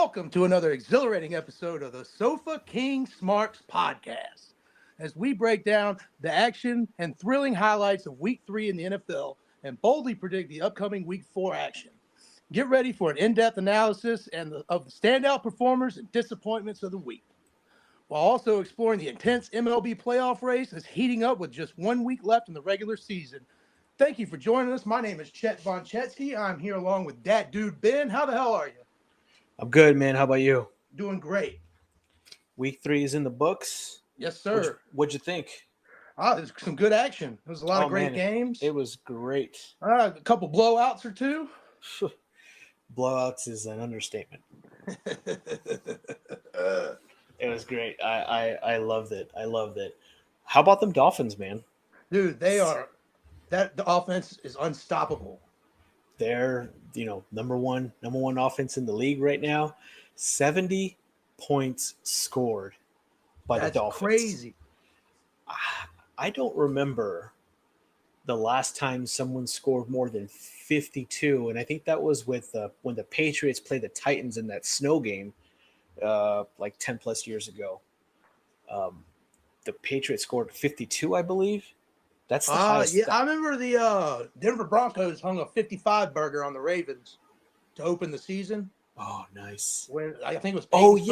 Welcome to another exhilarating episode of the Sofa King Smarks Podcast, as we break down the action and thrilling highlights of Week 3 in the NFL and boldly predict the upcoming Week 4 action. Get ready for an in-depth analysis of the standout performers and disappointments of the week, while also exploring the intense MLB playoff race that's heating up with just 1 week left in the regular season. Thank you for joining us. My name is Chet Von Chetsky. I'm here along with Dat Dude Ben. How the hell are you? I'm good, man. How about you? Doing great. Week 3 is in the books. Yes, sir. What'd you think? There's some good action. There was a lot of great games. It was great. A couple blowouts or two. Blowouts is an understatement. It was great. I loved it. How about them Dolphins, man? Dude, the offense is unstoppable. They're, number one offense in the league right now. 70 points scored by the Dolphins. That's crazy. I don't remember the last time someone scored more than 52, and I think that was with when the Patriots played the Titans in that snow game, like 10 plus years ago. The Patriots scored 52, I believe. That's the highest. Yeah, I remember the Denver Broncos hung a 55 burger on the Ravens to open the season. Oh, nice. When I think it was Peyton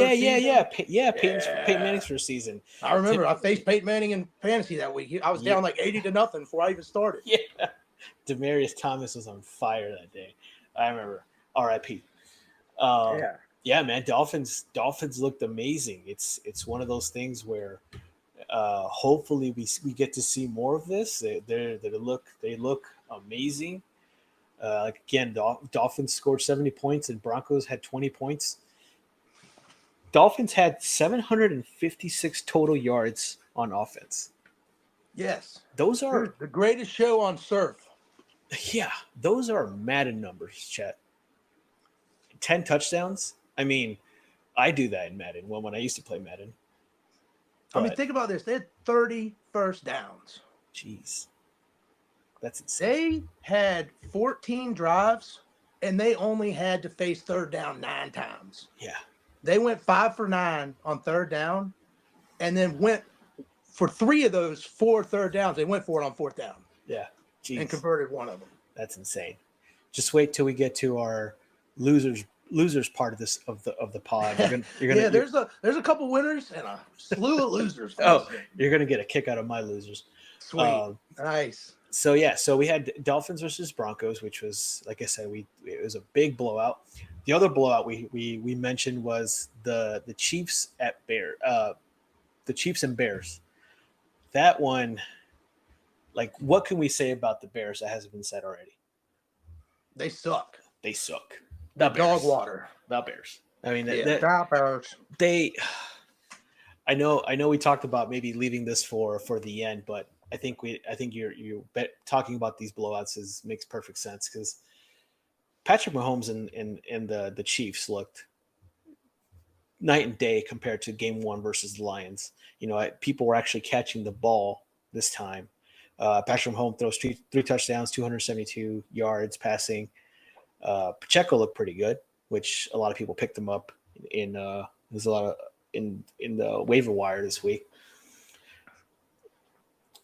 Manning's first season. I remember I faced Peyton Manning in fantasy that week. I was down like 80-0 before I even started. Yeah. Demaryius Thomas was on fire that day. I remember. R.I.P. Yeah, man. Dolphins looked amazing. It's one of those things where hopefully we get to see more of this. They look amazing. Again, Dolphins scored 70 points and Broncos had 20 points. Dolphins had 756 total yards on offense. Yes. Those are the greatest show on surf. Yeah, those are Madden numbers, Chet. 10 touchdowns. I mean, I do that in Madden when I used to play Madden. But, think about this. They had 30 first downs. Jeez. That's insane. They had 14 drives, and they only had to face third down 9 times. Yeah. They went 5 for 9 on third down, and then went for 3 of those 4 third downs. They went for it on fourth down. Yeah. Jeez. And converted one of them. That's insane. Just wait till we get to our losers part of this of the pod. There's a couple winners and a slew of losers. You're gonna get a kick out of my losers. Sweet. Nice. So we had Dolphins versus Broncos, which was, like I said, it was a big blowout. The other blowout we mentioned was the Chiefs at the Chiefs and Bears. That one, like, what can we say about the Bears that hasn't been said already? They suck. The dog water. The Bears. I mean, the Bears. I know we talked about maybe leaving this for the end, but I think you're talking about these blowouts makes perfect sense, because Patrick Mahomes and the Chiefs looked night and day compared to Game 1 versus the Lions. People were actually catching the ball this time. Patrick Mahomes throws 3 touchdowns, 272 yards passing. Pacheco looked pretty good, which a lot of people picked him up in the waiver wire this week.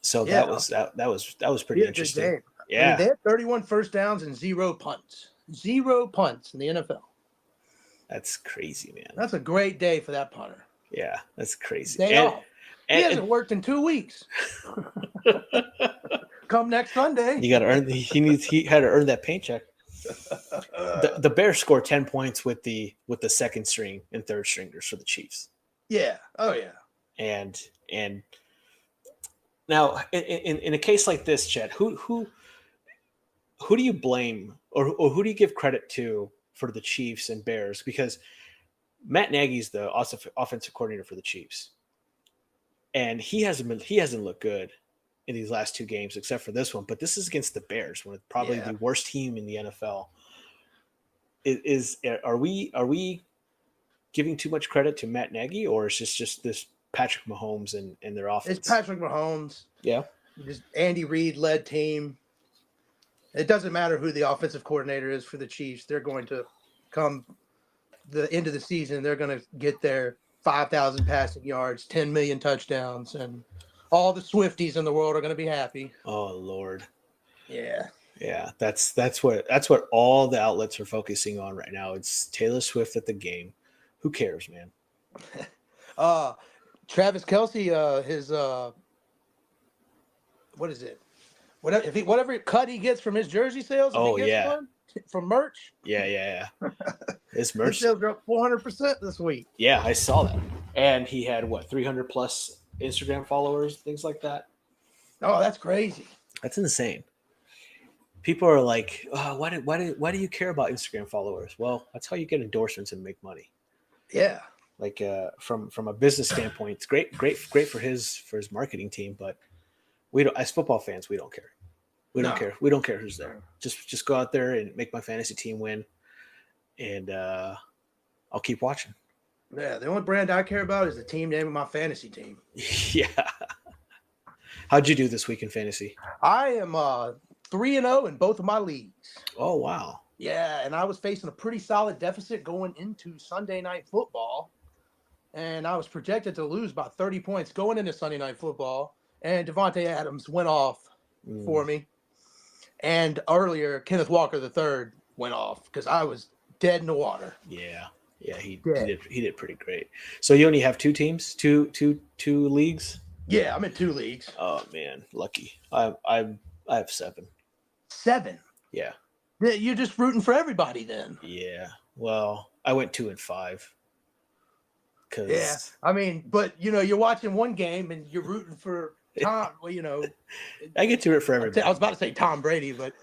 So that was pretty interesting. Yeah, they had 31 first downs and 0 punts. 0 punts in the NFL. That's crazy, man. That's a great day for that punter. Yeah, that's crazy. Day off. He hasn't worked in 2 weeks. Come next Sunday. You got to earn. He had to earn that paycheck. The Bears scored 10 points with the second string and third stringers for the Chiefs. Yeah. Oh yeah. And now in a case like this, Chet, who do you blame or who do you give credit to for the Chiefs and Bears? Because Matt Nagy's the offensive coordinator for the Chiefs, and he hasn't looked good in these last 2 games, except for this one. But this is against the Bears, one of probably the worst team in the NFL. Are we giving too much credit to Matt Nagy, or is this just this Patrick Mahomes and their offense? It's Patrick Mahomes. Yeah. Just Andy Reid led team. It doesn't matter who the offensive coordinator is for the Chiefs. They're going to come the end of the season, they're going to get their 5,000 passing yards, 10 million touchdowns, and all the Swifties in the world are going to be happy. Oh Lord. Yeah. Yeah, that's what all the outlets are focusing on right now. It's Taylor Swift at the game. Who cares, man? Travis Kelce, his what is it? Whatever cut he gets from his jersey sales, if he gets one, from merch. Yeah. His His merch sales are up 400% this week. Yeah, I saw that. And he had 300 plus Instagram followers, things like that. Oh, that's crazy. That's insane. People are like, oh, why do you care about Instagram followers? Well, that's how you get endorsements and make money. Yeah. Like from a business standpoint, it's great for his marketing team, but we don't, as football fans, we don't care. We don't care. We don't care who's there. Just go out there and make my fantasy team win, and I'll keep watching. Yeah, the only brand I care about is the team name of my fantasy team. Yeah. How'd you do this week in fantasy? I am 3-0 in both of my leagues. Oh, wow. Yeah, and I was facing a pretty solid deficit going into Sunday Night Football, and I was projected to lose by 30 points going into Sunday Night Football, and Devontae Adams went off for me. And earlier, Kenneth Walker III went off because I was dead in the water. Yeah, he did pretty great. So you only have two teams, two leagues? Yeah, I'm in 2 leagues. Oh man, lucky. I have 7. 7? Yeah. You're just rooting for everybody then. Yeah. Well, I went 2 and 5. Yeah, I mean, but you're watching one game and you're rooting for Tom. Well, I get to root for everybody. I was about to say Tom Brady, but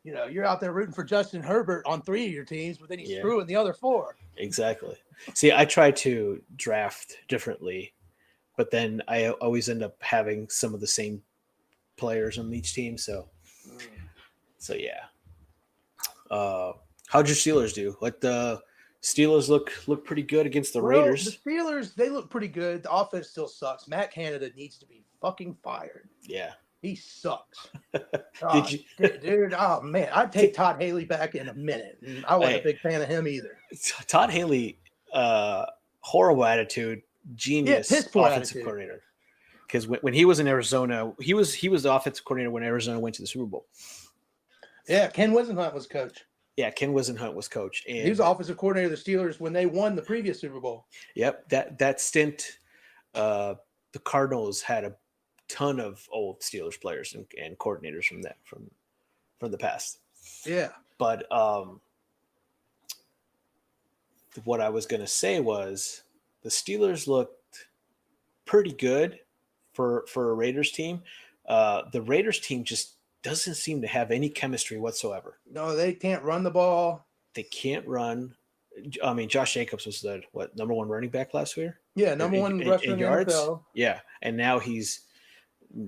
you're out there rooting for Justin Herbert on 3 of your teams, but then he's screwing the other 4. Exactly. See, I try to draft differently, but then I always end up having some of the same players on each team. So yeah. How'd your Steelers do? Like the Steelers look pretty good against the Raiders. The Steelers, they look pretty good. The offense still sucks. Matt Canada needs to be fucking fired. Yeah. He sucks. Dude, oh man, I'd take Todd Haley back in a minute. I wasn't a big fan of him either. Todd Haley, horrible attitude, genius offensive coordinator. Because when he was in Arizona, he was the offensive coordinator when Arizona went to the Super Bowl. Yeah, Ken Wisenhunt was coach. Yeah, Ken Wisenhunt was coach. And he was the offensive coordinator of the Steelers when they won the previous Super Bowl. Yep, that stint, the Cardinals had a ton of old Steelers players and coordinators from the past. Yeah. But what I was going to say was the Steelers looked pretty good for a Raiders team. The Raiders team just doesn't seem to have any chemistry whatsoever. No, they can't run the ball. They can't run. I mean, Josh Jacobs was the number 1 running back last year? Yeah, number 1 rusher in yards. NFL. Yeah, and now he's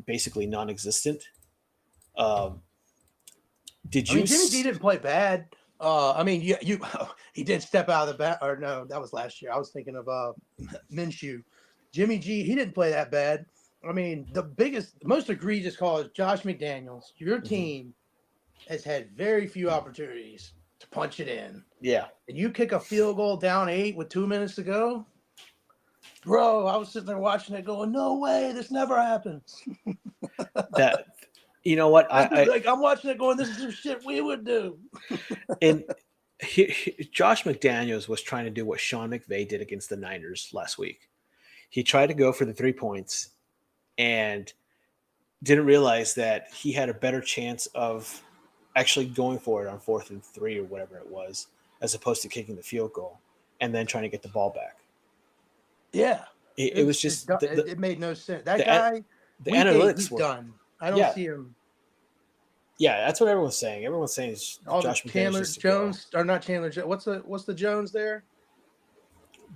basically non-existent. Jimmy G didn't play bad. He did step out of the bat. Or no, that was last year. I was thinking of Minshew. Jimmy G, he didn't play that bad. I mean, the most egregious call is Josh McDaniels. Your team has had very few opportunities to punch it in. Yeah. And you kick a field goal down 8 with 2 minutes to go. Bro, I was sitting there watching it going, no way, this never happens. That, you know what? I'm watching it going, this is some shit we would do. And Josh McDaniels was trying to do what Sean McVay did against the Niners last week. He tried to go for the 3 points and didn't realize that he had a better chance of actually going for it on 4th and 3 or whatever it was, as opposed to kicking the field goal and then trying to get the ball back. Yeah. It was just it made no sense. That guy, the analytics were done. I don't see him. Yeah, that's what everyone's saying. Everyone's saying is Josh Chandler Jones, or not Chandler. What's the Jones there?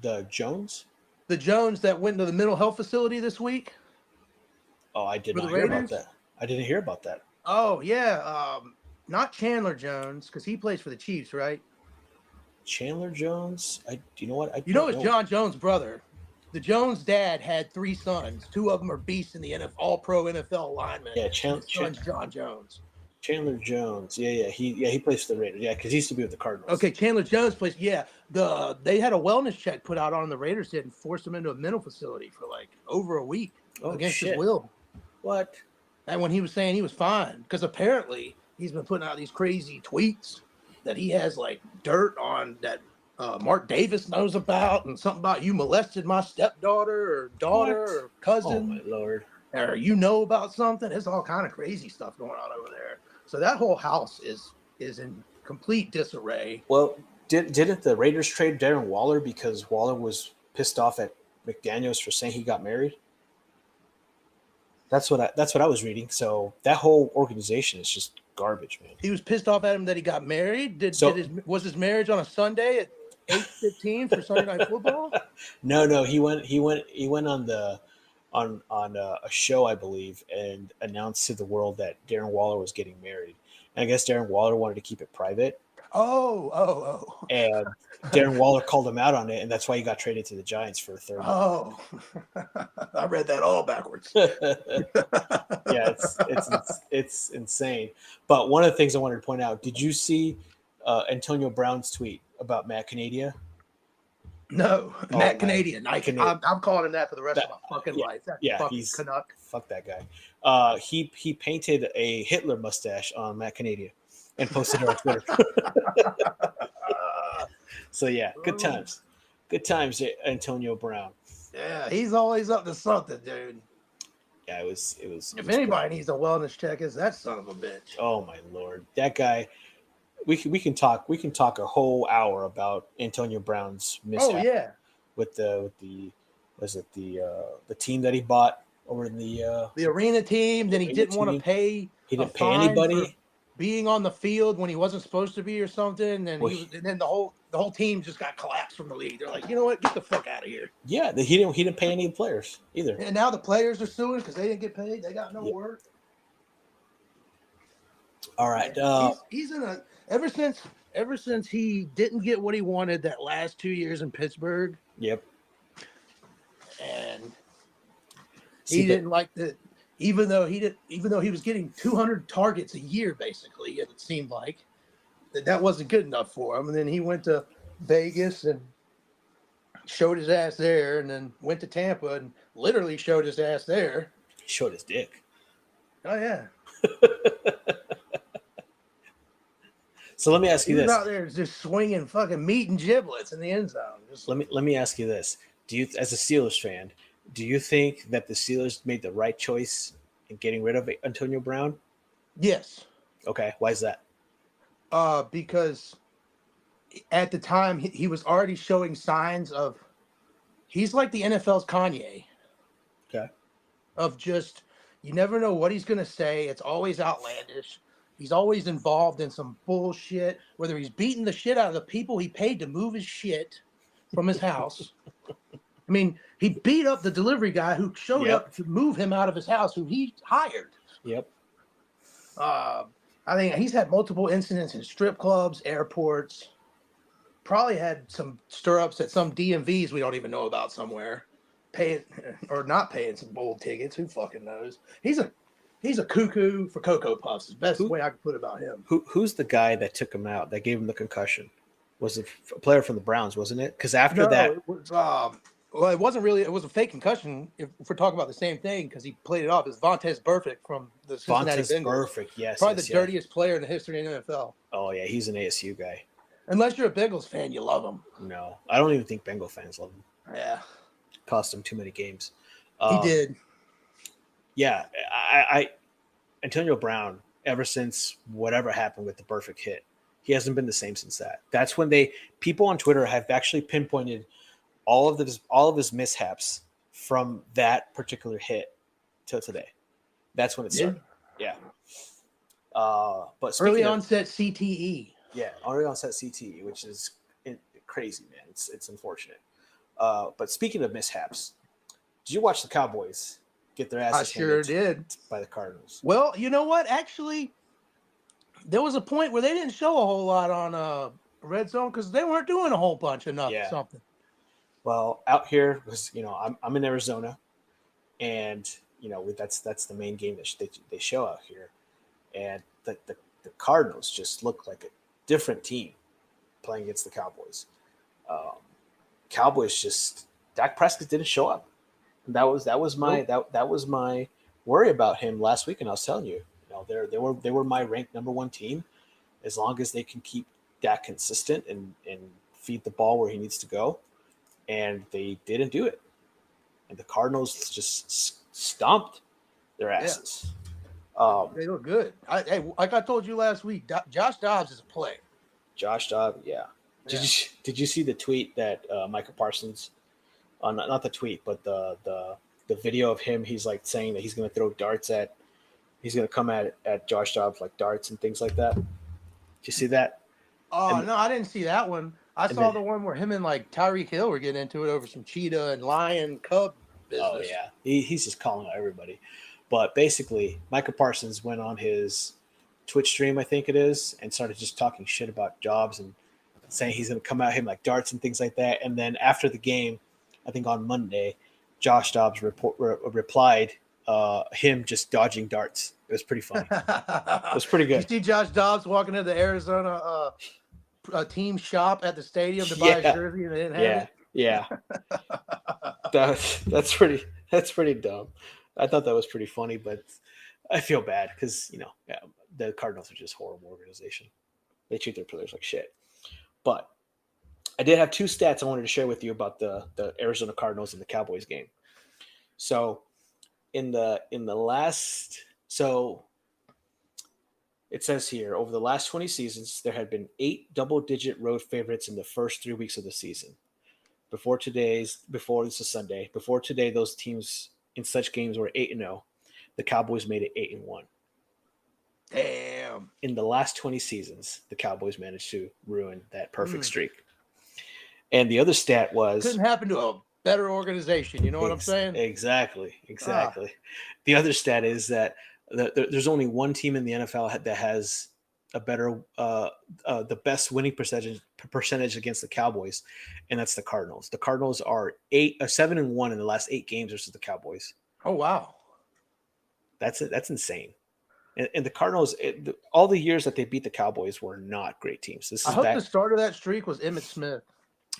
The Jones? The Jones that went to the mental health facility this week. Oh, I did not hear about that. I didn't hear about that. Oh yeah, not Chandler Jones because he plays for the Chiefs, right? Chandler Jones. You know what? It's John Jones' brother. The Jones dad had 3 sons. 2 of them are beasts in the NFL, all-pro NFL linemen. Yeah, son's John Jones. Chandler Jones. He plays for the Raiders. Yeah, because he used to be with the Cardinals. Okay, Chandler Jones plays. Yeah, they had a wellness check put out on the Raiders did and forced him into a mental facility for like over a week against his will. What? And when he was saying he was fine, because apparently he's been putting out these crazy tweets that he has like dirt on that Mark Davis knows about, and something about you molested my stepdaughter or daughter or cousin. Oh my Lord. Or you know about something. There's all kind of crazy stuff going on over there. So that whole house is in complete disarray. Well, didn't the Raiders trade Darren Waller because Waller was pissed off at McDaniels for saying he got married? That's what I was reading. So that whole organization is just garbage, man. He was pissed off at him that he got married. Was his marriage on a Sunday at 8:15 for Sunday Night Football? No. He went on a show, I believe, and announced to the world that Darren Waller was getting married. And I guess Darren Waller wanted to keep it private. Oh. And Darren Waller called him out on it, and that's why he got traded to the Giants for a third. Oh, I read that all backwards. Yeah, it's insane. But one of the things I wanted to point out, did you see Antonio Brown's tweet about Matt Canada? No, Matt Canadian. I'm calling him that for the rest of my fucking life. That fucking Canuck. Fuck that guy. He painted a Hitler mustache on Matt Canada and posted it on Twitter. So yeah, good times, Antonio Brown. Yeah, he's always up to something, dude. Yeah, it was. If anybody needs a wellness check, it's that son of a bitch. Oh my Lord, that guy. We can talk a whole hour about Antonio Brown's mishap. Oh yeah, with the team that he bought over in the arena team. Then he didn't want to pay. He didn't pay anybody. Being on the field when he wasn't supposed to be or something, and then the whole team just got collapsed from the league. They're like, you know what, get the fuck out of here. Yeah, he didn't pay any players either. And now the players are suing because they didn't get paid. They got no work. All right, he's in a ever since he didn't get what he wanted that last 2 years in Pittsburgh. Yep. And he didn't like the. Even though he was getting 200 targets a year, basically, it seemed like that wasn't good enough for him. And then he went to Vegas and showed his ass there, and then went to Tampa and literally showed his ass there. He showed his dick. Oh yeah. So let me ask you this: he was out there just swinging fucking meat and giblets in the end zone. Let me ask you this: do you, as a Steelers fan, do you think that the Steelers made the right choice in getting rid of Antonio Brown? Yes. Okay. Why is that? Because at the time he was already showing signs of he's like the NFL's Kanye. Okay. Of just you never know what he's going to say. It's always outlandish. He's always involved in some bullshit, whether he's beating the shit out of the people he paid to move his shit from his house. I mean, he beat up the delivery guy who showed up to move him out of his house, who he hired. Yep. I think he's had multiple incidents in strip clubs, airports. Probably had some stir-ups at some DMVs we don't even know about somewhere. Paying or not paying some bold tickets. Who fucking knows? He's a cuckoo for Cocoa Puffs. Is the best way I could put it about him. Who's the guy that took him out, that gave him the concussion? Was it a player from the Browns, wasn't it? Because after that... It was, well, it wasn't really. It was a fake concussion. If we're talking about the same thing, because he played it off. It's Vontaze Burfict from the Cincinnati Bengals. Burfict, yes. Probably the dirtiest player in the history of the NFL. Oh, yeah. He's an ASU guy. Unless you're a Bengals fan, you love him. No. I don't even think Bengal fans love him. Yeah. Cost him too many games. He did. Yeah. Antonio Brown, ever since whatever happened with the Burfict hit, he hasn't been the same since that. That's when people on Twitter have actually pinpointed all of his mishaps from that particular hit till today. That's when it started. Yeah. But early onset CTE. Yeah, early onset CTE, which is crazy, man. It's unfortunate. But speaking of mishaps, did you watch the Cowboys get their asses did by the Cardinals? Well, you know what? Actually, there was a point where they didn't show a whole lot on Red Zone because they weren't doing a whole bunch of something. Well, out here was, I'm in Arizona, and that's the main game that they show out here. and the Cardinals just looked like a different team playing against the Cowboys. Cowboys just Dak Prescott didn't show up. And that was my worry about him last week, and I was telling you, they were my ranked number one team as long as they can keep Dak consistent and feed the ball where he needs to go, and they didn't do it. And the Cardinals just stomped their asses. They look good. Like I told you last week, Josh Dobbs is a player. Josh Dobbs, yeah. Did you see the tweet that Micah Parsons, not the tweet, but the video of him? He's like saying that he's going to throw darts he's going to come at Josh Dobbs like darts and things like that. Did you see that? Oh, no, I didn't see that one. I saw the one where him and like Tyreek Hill were getting into it over some cheetah and lion cub business. Oh yeah, he's just calling out everybody. But basically, Micah Parsons went on his Twitch stream, I think it is, and started just talking shit about Dobbs and saying he's going to come at him like darts and things like that. And then after the game, I think on Monday, Josh Dobbs replied him just dodging darts. It was pretty funny. It was pretty good. You see Josh Dobbs walking into the Arizona team shop at the stadium to buy a jersey and they didn't have it? Yeah. That's pretty dumb. I thought that was pretty funny, but I feel bad because, the Cardinals are just a horrible organization. They treat their players like shit. But I did have two stats I wanted to share with you about the Arizona Cardinals and the Cowboys game. So in the last, it says here, over the last 20 seasons, there had been 8 double-digit road favorites in the first 3 weeks of the season. Before this is Sunday, before today, those teams in such games were 8-0. The Cowboys made it 8-1. Damn. In the last 20 seasons, the Cowboys managed to ruin that perfect streak. And the other stat was... Couldn't happen to a better organization. You know what I'm saying? Exactly. The other stat is that there's only one team in the NFL that has a better, the best winning percentage against the Cowboys, and that's the Cardinals. The Cardinals are 7-1 in the last 8 games versus the Cowboys. Oh wow, that's insane. And the Cardinals, all the years that they beat the Cowboys were not great teams. I hope the start of that streak was Emmitt Smith.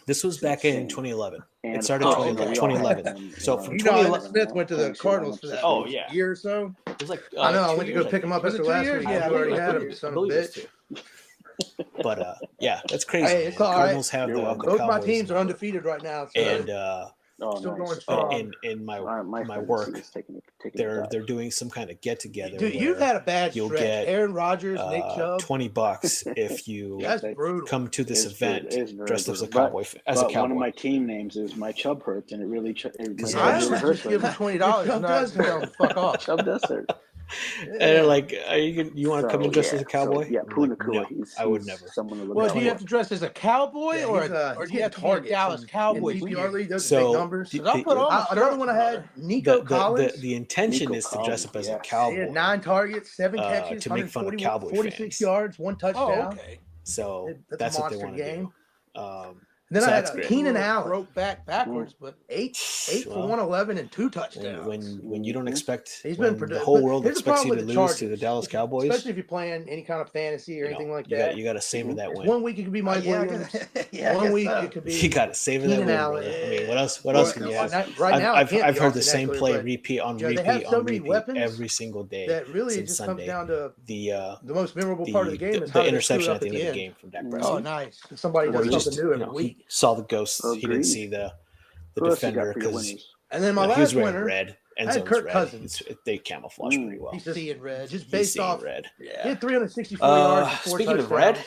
This was back in 2011. It started in 2011. So from 2011, Smith went to the Cardinals for that year or so. It was like I know. I went to go pick him up after last week. Yeah, I already had him. Son of a bitch. But that's crazy. Hey, it's Cardinals have the both my teams are undefeated right now. So and still going strong. In my work, they're doing some kind of get together. Dude, you've had a bad you'll stretch. get Aaron Rodgers, Nick Chubb, $20 if you come to this event dressed as a Cowboy One of my team names is my Chubb hurts, and it really I just give him $20. Chubb does hurt. Fuck off. Chubb does hurt. And they're like, you want to come and dress as a cowboy? Puna no, I would never. Well, do you have to dress as a cowboy or do you have to be a Dallas Cowboys? So numbers. I'll put on another one I had. Nico Collins. The intention is to dress up as a cowboy. He had 9 targets, 7 catches, to make fun of Cowboy 46 fans. Yards, 1 touchdown. Okay. So that's what they want to do. Then I had Keenan Allen broke backwards, but 8 for 111 and 2 touchdowns. When you don't expect, he's when the whole world expects you to lose to the Dallas Cowboys, especially if you're playing any kind of fantasy or anything like that. You got to savor that win. 1 week it could be Mike Williams. 1 week it could be. You got to savor that win. I mean, what else can you have? Right now, I've heard the same play repeat every single day. That really just comes down to the most memorable part of the game is the interception at the end of the game from Dak Prescott. Oh, nice! Somebody does something new every week. Saw the ghost. He didn't see the defender because and then my last winner, red. I had Kirk Cousins. They camouflage pretty well. He's seeing red, just based off red. Yeah. He had 364 yards. And 4 speaking touchdowns. of red,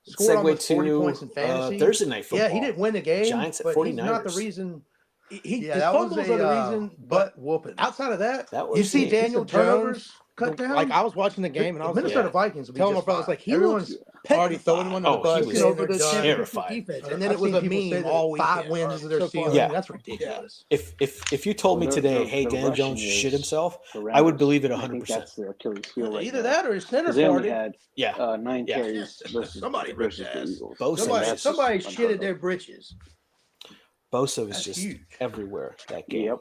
scored almost 40 points in fantasy. Thursday night football. Yeah, he didn't win the game. Giants at but 49ers. He's not the reason. His fumbles are the reason. But whooping. Outside of that you see Daniel Jones cut down. Like I was watching the game and I was Minnesota Vikings will be telling my brothers like everyone's already throwing one on the bus. He was over the terrified. And then it was a meme all week. 5 wins of their season. Yeah. That's ridiculous. If you told me today, hey, Daniel Jones shit himself, I would believe it 100%. That's their Achilles heel right Either now. that or his center They party. only had 9 carries versus Somebody the Eagles. Somebody shitted their britches. Bosa was just everywhere that game. Yep.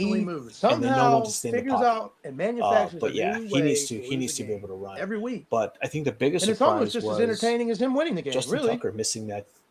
constantly he moves. and then know Somehow when to stay in the figures pocket. out and manufactures But a yeah, new he way needs to lose the be able game to run every week. But I think the biggest And it's almost surprise just as was entertaining as him winning the game, Justin really. Tucker missing that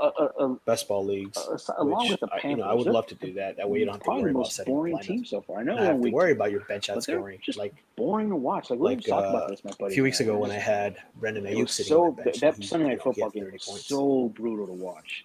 sorry, best ball leagues. Along Which with the Panthers, I would love to do that. That way you don't have to probably worry the about most setting boring lineups. team so far. I know Not have when to we worry about your bench but they're outscoring. just Like boring to watch. Like we just talked about this, my a buddy. few weeks ago when I had Brendan It Ayuk was sitting on so the bench, that and Sunday night he football had game 30 was points. so brutal to watch.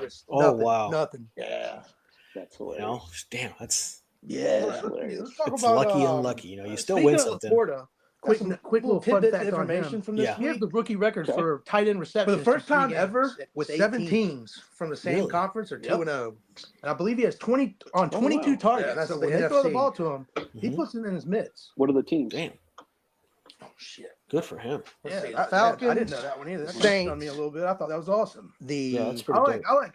Just Oh, nothing, wow. nothing. Yeah. That's You hilarious. know, damn, that's Yeah, Let's hilarious. talk it's about lucky unlucky. You know, you still speaking win of something. Laporta, quick little fun tidbits fact of on information him. from this Yeah. He has week. the rookie record Okay. for tight end receptions For the first in 3 time ever, games with 8 7 teams. teams from the same Really? conference are Yep. 2-0. And I believe he has 20 on 22 wow. targets. Yeah, that's so the when they throw the NFC. ball to him, he Mhm. puts it in his mitts. What are the teams? Damn, Oh shit! good for him. Let's see. I Falcons. didn't know that one either. That Saints. stunned me a little bit. I thought that was awesome. The Yeah, that's pretty I like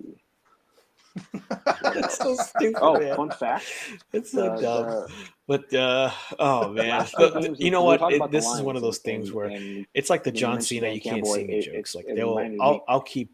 That's so stupid. Oh, man. fun fact. It's so dumb. But oh man, last two games, you know we were what? talking about the This is one of Lions those things where and it's like the you John mentioned Cena Dan you can't Campbell, see me jokes. Like it reminded me. I'll keep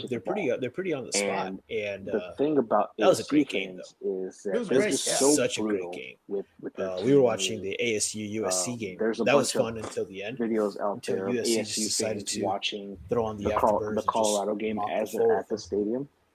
they're pretty on the spot. And the thing about that was a great ASU game, fans is It that was they're great, just yeah. so Such a great brutal game. with their we were team. watching the ASU USC game. There's a That was bunch of fun until the end. videos out Until there of USC just ASU decided fans to watching throw on the the Afterbirds and just Colorado game mop as the they're floor at the with them. stadium.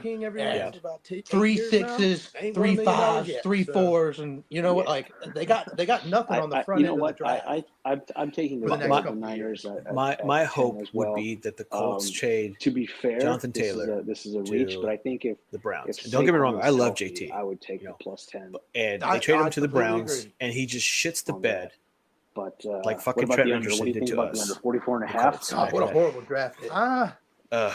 King every Yeah. year for about 8 3 years now. 6s, Ain't 3 won $1 million 5s, yet, 3 so. 4s, and you know what? Yeah. Like they got nothing on the front you end know of the what? draft. I'm taking For the the next couple Niners. years. My 10 hope as well. would be that the Colts trade To be fair, Jonathan Taylor this is a reach, to but I think if the Browns. if And don't get me Saquon wrong, was I love healthy, JT. I would take you the know. plus 10. And I they trade him to the completely Browns, agree. and he just shits the On bed. But Like fucking what about Trent the under? Richardson What do you did think to about the us, under 44 and a the half? Colts. God, what a horrible draft. Ugh.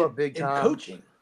up big in time. coaching.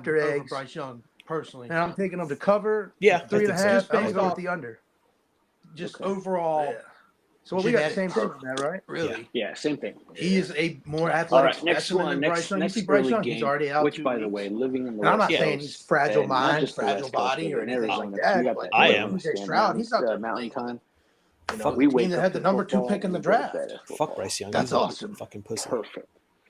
Raptor over eggs. Bryce Young personally. And I'm taking them to cover. Yeah, 3.5. so. I'm Just going based to go off- with the under. Just Okay. overall, Yeah. So we got the same genetics. thing on that, right? really. Yeah, same thing. He is a more All athletic right, next specimen one. than Bryce Young. You Next see Bryce early Young, game, he's already out which, 2 by the weeks. way, living in the And I'm not West saying Coast, he's fragile and not mind, just the fragile West Coast, body, but or in anything Arizona, like too. that. You got but that I Arizona am. TJ Stroud, he's not standout, that Mountain big. Time. Fuck We the wake team that up had to the number 2 football, pick in the we go to draft. bed at Fuck football. Bryce Young. That's He's a awesome. fucking pussy. Perfect.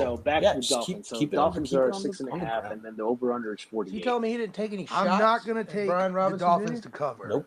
So back to the just Dolphins. So keep it Dolphins keep it are on the- 6.5, on the ground. and then the over/under is 48. You telling me he didn't take any shots? I'm not going to at take Brian the Robinson Dolphins Jr.? to cover. Nope.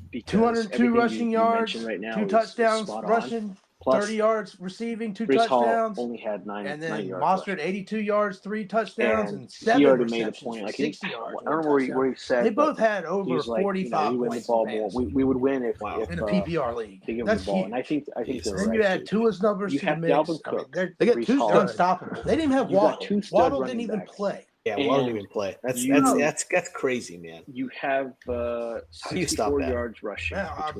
because 202 everything rushing you yards, mentioned right now 2 is touchdowns spot on. rushing. Plus, 30 yards receiving, 2 Brees Hall touchdowns. only had 9 And then yards. Mostert, 82 yards, 3 touchdowns, and 7 he already receptions made a point. for Like 60 yards. I don't know where he said. They both had he over was like, 45 we win the points ball in more. fantasy We would win if in a PPR league. they give That's the ball. huge. And I think they're Then right. you add Tua's numbers You to the have mix. Dalvin I mean, Cook. they got Brees 2 Hall. unstoppable. They didn't have You got Waddle. 2 stud Waddle running didn't even backs. play. Yeah, And Waddle didn't even play. That's crazy, man. You have do you stop 64 that? yards rushing Now,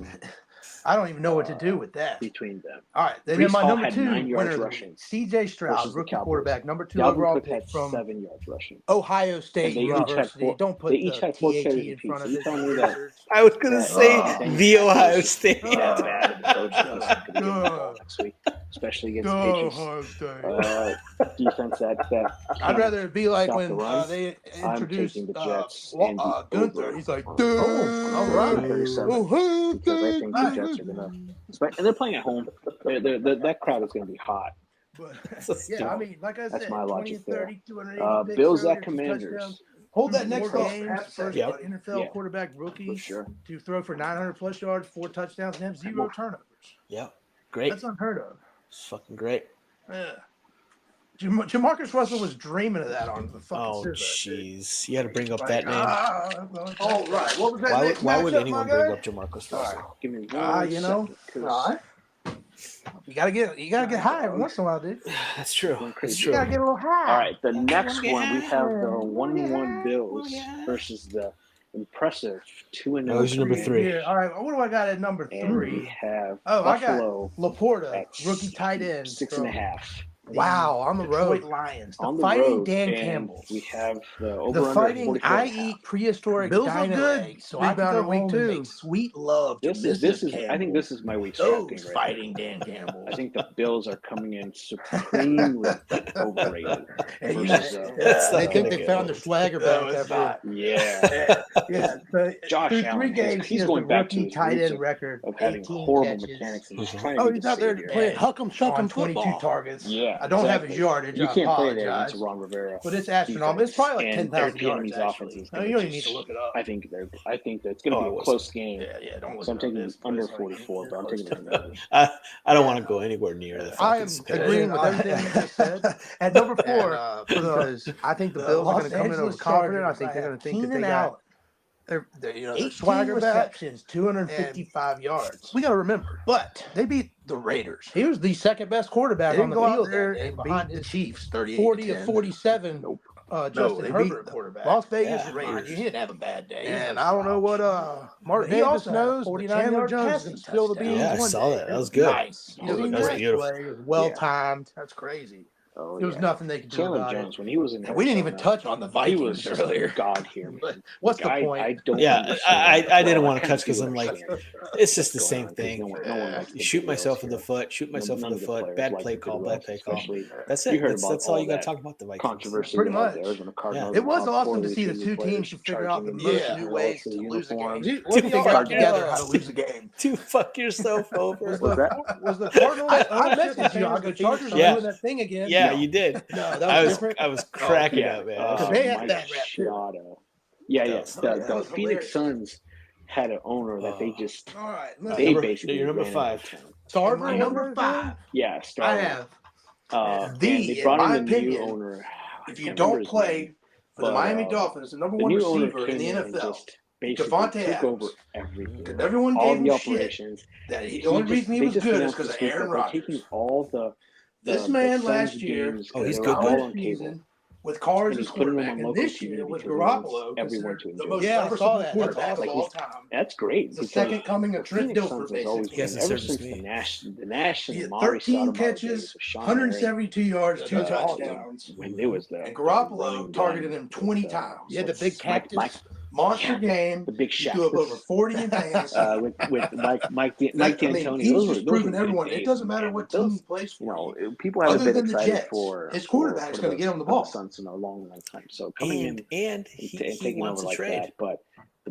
I don't even know what to do with that. between them. All right, then Brees my Hall number had 2 9 yards winner, rushing C.J. Stroud, versus the rookie Cowboys. quarterback, number 2 Dalvin overall Cook pick had from 7 yards rushing. Ohio State And they each had University. 4 Don't put they the each had 4 THE carries in apiece. front So of you it. tell me that I was gonna say then the you have Ohio those- State. That's bad for the coach. That's going to get the ball next week, especially against the Patriots. Ohio State. Defense that I'd rather it be like stop when the run. they I'm introduced taking the Jets and the Gunther. over He's like, on all right. 37 because I think the Jets are going to. And they're playing at home. That crowd is going to be hot. But, So yeah, I mean, like I That's said, my 20 logic and there. 30, 280 picks Bills earlier, at 2 Commanders. touchdowns. Hold that next More game. games, First Yep. NFL Yeah. quarterback rookie For sure. to throw for 900 plus yards, 4 touchdowns, and have 0 turnovers. Yeah, great. That's unheard of. It's fucking great. Yeah. Jamarcus Russell was dreaming of that on the fucking Oh, scissor. jeez. You had to bring up that name. All right. What was that Why would matchup, anyone my bring guy? up Jamarcus All Russell? right. Give me one You know, second, 'cause you gotta get high every once in a while, dude. That's true. That's You true. gotta get a little high. All right, the next Yeah. one we have the 1-1 Yeah. Bills Yeah. versus the impressive 2-0. Who's your number 3? Yeah, all right. What do I got at number And we 3? have Oh, I got Buffalo Laporta, at rookie tight end. 6.5 Wow, on the Detroit road. Lions. The on the Fighting road. Dan And Campbell. we have the over The under Fighting 44 I and a half. eat prehistoric Bills look dino good. eggs, so I can Rebound go in week home 2. and make sweet love to This is Mrs. I think Campbell. this is my week's Those drafting right Fighting Dan Campbell. I think the Bills are coming in supremely overrated. And you versus, know, That's they not think gonna they get found old. their swagger back it's after not. yeah. Yeah, but Josh through Allen, 3 games, he's he has going the back to rookie his tight roots end record, of having 18 horrible catches. mechanics and just Mhm. trying to Oh, be he's the out there savior. playing huck'em on shuck'em 22 football. targets. Yeah, I don't have his exactly. yardage. You I can't play that apologize. against Ron Rivera. But it's astronomical. It's probably like And 10,000 Derrick yards, Henry's actually. offense is No, gonna you don't even need just- to look it up. I think that it's going to Oh, be it a was- close game. Yeah, don't look So I'm it up. taking It's under like 44, but I'm close taking to the under. I don't want to go anywhere near the I am fucking Bills. agreeing with everything you just said. At number 4, Because I think the the Bills are Los going to come in Angeles overconfident. I Chargers, think they're going to think that Keenan they got Allen, their their 18 swagger back. receptions, 255 yards. We got to remember, But they beat the Raiders. he was the second best quarterback They on the didn't go out field there that day and behind beat the his Chiefs 38 40 to of 10. 47. Nope. Justin they Herbert beat the quarterback. Las Vegas Yeah, Raiders. he didn't have a bad day. He And was I don't know what Mark he Davis also had a knows. 49 Chandler yard Jones is passing going to spill the touchdown. beans. Yeah, I one saw day. that. That was It good. Nice. That was It beautiful. It was well timed. That's crazy. Oh, There was yeah. nothing they could do Chandler about Jones, it. when he was in And we didn't even Arizona, touch on the he Vikings was just earlier. God here. But what's the point? I don't Yeah, understand I didn't well, want to kinda touch because do I'm like, understand it's just the what's same going on, 'cause thing. no one likes You the shoot Bills myself in the here. foot, shoot myself in None the of the foot, players bad like play the call, Bills, bad play call. especially That's you it. heard That's about all all you got to that talk about the Vikings. controversy Pretty about much. the Arizona Cardinals. It was how awesome to poorly see the treated two players teams to figure out the charging most in new the ways for to the lose a game. uniforms. What if Dude, they got fuck together yeah. how to lose a game? To fuck yourself over. What's that? Was the Cardinals? I messaged you. I go, Chargers are Yeah. doing that thing again. Yeah, No. you did. No, that I was was different. I was cracking Yeah, up, man. They had Mike bad rap, too. Sciotto. Yeah, That The was Phoenix hilarious. Suns had an owner that they just All right, they Number- basically you're number ran 5. out of town. Starter My number 5. Yeah, I Starter. have. And The, they brought in my in a new opinion, owner. I if you can't remember don't his play name, for the but, Miami Dolphins, the number the one new owner receiver in the came and NFL, just basically Devontae took Adams. over everything. because everyone All gave the him shit. operations. That the only reason he they was just good is announced because of this week Aaron that they're Rodgers. taking all the This the man Suns last year, games, Oh, he's they good, were good. all on cable. season with Carrs And as he's putting them quarterback, on and local this TV year with because he wants Garoppolo, everyone considered to the enjoy most it. Yeah, I saw serviceable that. That's quarterback awesome. of all time. That's great. It's the because second coming of the Trent Phoenix Dilfer, Suns has always basically. Yes, been, it ever serves since me. the Nash He and had Mari 13 Stoudemire days catches, with Sean 172 yards, 2 Aaron, touchdowns. when there was the And running Garoppolo gun targeted him 20 with, times. Yeah, the big Mike- cactus. Monster Yeah. game. the big He Shaq. threw up over 40 in fantasy. with Mike I mean, D'Antoni. he's Those just were proven good everyone. It days, doesn't matter man. what Those- team he plays You for. know, people haven't Other been than the excited Jets, for his quarterback's for gonna get him the for ball. Suns in a long time. So coming in And and he taking wants over a like trade. that, but the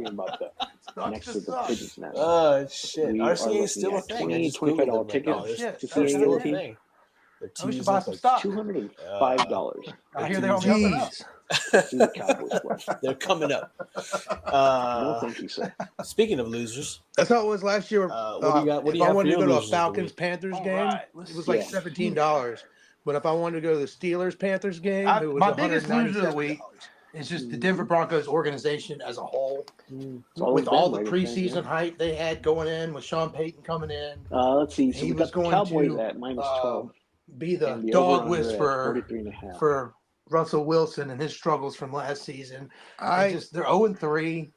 talking about that. next to the sucks. Pigeons Nest. Oh shit! We are RCA is still a looking at thing. I just $20, Googled them $25 right tickets now. They're- Shit, they're that's still a still thing. Their I wish teams you buy look some like stock. $205 I hear they're on the teams- up and up. Jeez. to see the Cowboys play. They're coming up. No, thank you, sir. Speaking of losers, That's how it was last year. what do you got? What do If you I have for wanted to your go to a losers of the Falcons week? Panthers All game, right, let's it was see. like $17. But if I wanted to go to the Steelers Panthers game, it was my biggest loser of the $197. week is just the Denver Broncos organization as a whole. It's all With them all the right there, preseason yeah. hype they had going in, with Sean Payton coming in, Let's see. So He we was got the going Cowboys to, at -12. be the and the dog over-under at whisperer 43.5. for Russell Wilson and his struggles from last season. I They're 0-3.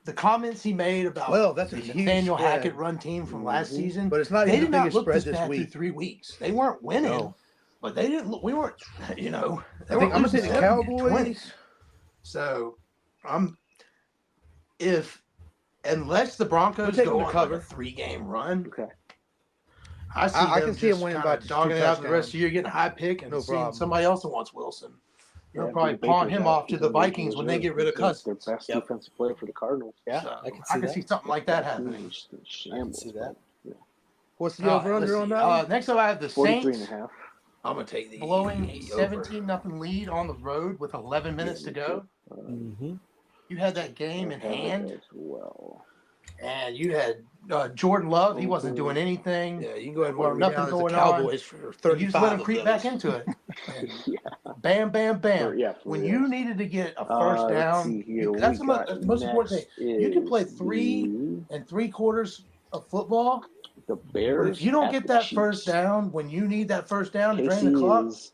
The comments he made about that's a the huge Nathaniel spread. Hackett run team from last Mhm. season, But it's not they even did the not biggest look spread this this bad through week. 3 weeks. They weren't winning, No. but they didn't. We weren't. You know, they I think weren't I'm gonna say losing the 70-20. Cowboys. So unless the Broncos We'll take go them to on cover. like a 3-game run, Okay. I see I them can see them just winning kinda by dogging 2 it out the rest of touchdowns. the year, getting a high pick, and No seeing problem. somebody else that wants Wilson. They'll Yeah, probably Baker's pawn him out. off to He's the on the Vikings when they get rid of reserve. He's Cousins. their best Yep. defensive player for the Cardinals. Yeah, So, I can see that. something like that happening. Shambles, see that. but, What's the over under on that? one? Next up, I have the 43.5. Saints I'm gonna take the blowing a over. 17-0 lead on the road with 11 minutes to go. Mm-hmm. You had that game in I have it hand, as well. and you had Jordan Love. He wasn't doing anything. Yeah, you can go ahead and Well, mark me nothing down as the going on. Cowboys for You 35 just let him of creep those. back into it. Yeah. Bam, bam, bam. Yeah, When for you real. needed to get a first Let's down, see here. that's We the got most important thing. next You can play is 3 3/4 of football, the but Bears. if you don't at get the that Chiefs. first down when you need that first down to drain KC the clock, is,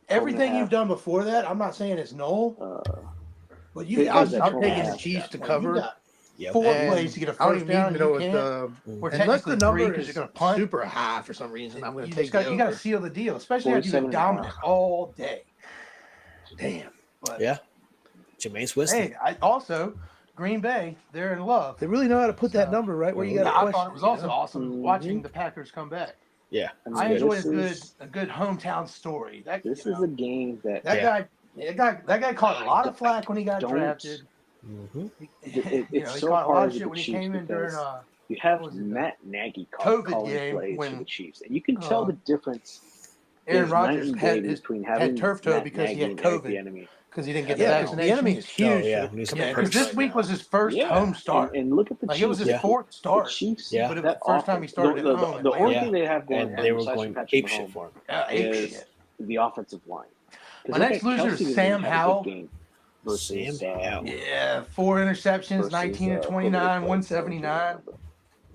everything 12.5. you've done before that, I'm not saying it's null, but you Yeah, got I'm I'm taking taking the the Chiefs Chiefs to to cover. cover. Yep. 4 And plays to get a I don't first even down. know You if can't. the Or unless the technically 3 number because is you're going to punt. super high for some reason. I'm going to You take got the to over. seal the deal, especially after you've been 47.5. dominant all day. Damn. But Yeah. Jermaine Winston. hey, also Green Bay, they're in love. They really know how to put that So- number right where you Yeah, got I to question. thought it was also awesome Mhm. watching the Packers come back. Yeah. mean, I enjoy this a good hometown story. That This you is know, a game that that guy caught a lot of flack when he got Don't- drafted. Mm-hmm. it's He so caught a lot hard of with shit the when he Chiefs came in during because you have what was it, Matt Nagy COVID calling game plays when, for the Chiefs, and you can tell the difference. Aaron There's night Rodgers and had day his between having turf toe Matt because he Nagy had and Eric COVID. Bieniemy. because he didn't get Yeah, the 'cause vaccination. the enemy is huge. Oh, yeah. for He's the Yeah, Commanders because this right week now. was his first Yeah, home start. And look at the Like Chiefs. it was his Yeah. fourth The start, Chiefs. Yeah. but it was that the first time he started the, at home. The in only Yeah. thing they have going And for they them were besides going Patrick ape shit Mahomes for him. ape is shit. the offensive line. 'Cause My look next at loser Kelsey is didn't Sam have a good Howell. game versus, Sam Howell. Yeah, 4 interceptions, versus, 19 to who 29, they played. 179.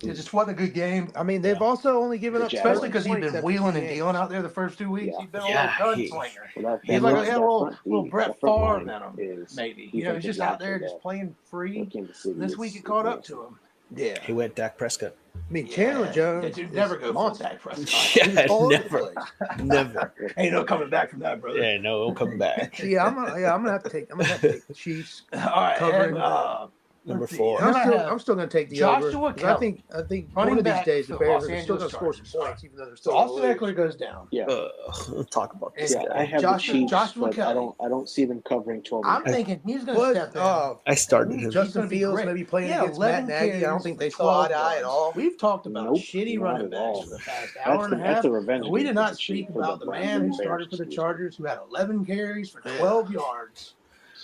It just wasn't a good game. I mean, they've also only given The up, Jaguars. Especially because he's been 20 wheeling and games. dealing out there the first 2 weeks. Yeah. He's been a Yeah, little he- gunslinger. Well, He's that like, front- yeah, that little front D, Brett that front Favre line in him, is maybe. You know, he's defensive just out there after just that. playing free. Kansas City This is- week it caught up is- to him. Yeah. He went Dak Prescott. I mean, Chandler Jones. That dude is never go full monster. Dak Prescott. Yeah, All over the never. place. Never. Ain't no coming back from that, brother. Yeah, no, he'll come back. Yeah, I'm gonna have to take the Chiefs. All right, Covering, and, Number let's see. 4. And then I have I'm still gonna take the Joshua over. 'Cause Kelly, I think running one of these back days for the the Bears Los are still gonna Angeles score some Chargers. points, even though they're So still Austin gonna Eckler goes down. Yeah. Let's talk about this Yeah, guy. I have Joshua- the Chiefs, Joshua but Kelly. I don't see them covering 12. I'm and thinking he's going to lose. step in. I started him. He's Justin gonna be Fields great. maybe playing Yeah, against Matt 11 Nagy. I don't carries think for they saw eye to 12 eye at yards. all. We've talked about Nope, shitty not running at backs all. for the past That's hour and a half. that's a revenge. And we game did for not the speak Chiefs- for about the Browns man and who Bears, started for the excuse me. Chargers, who had 11 carries for 12 yards.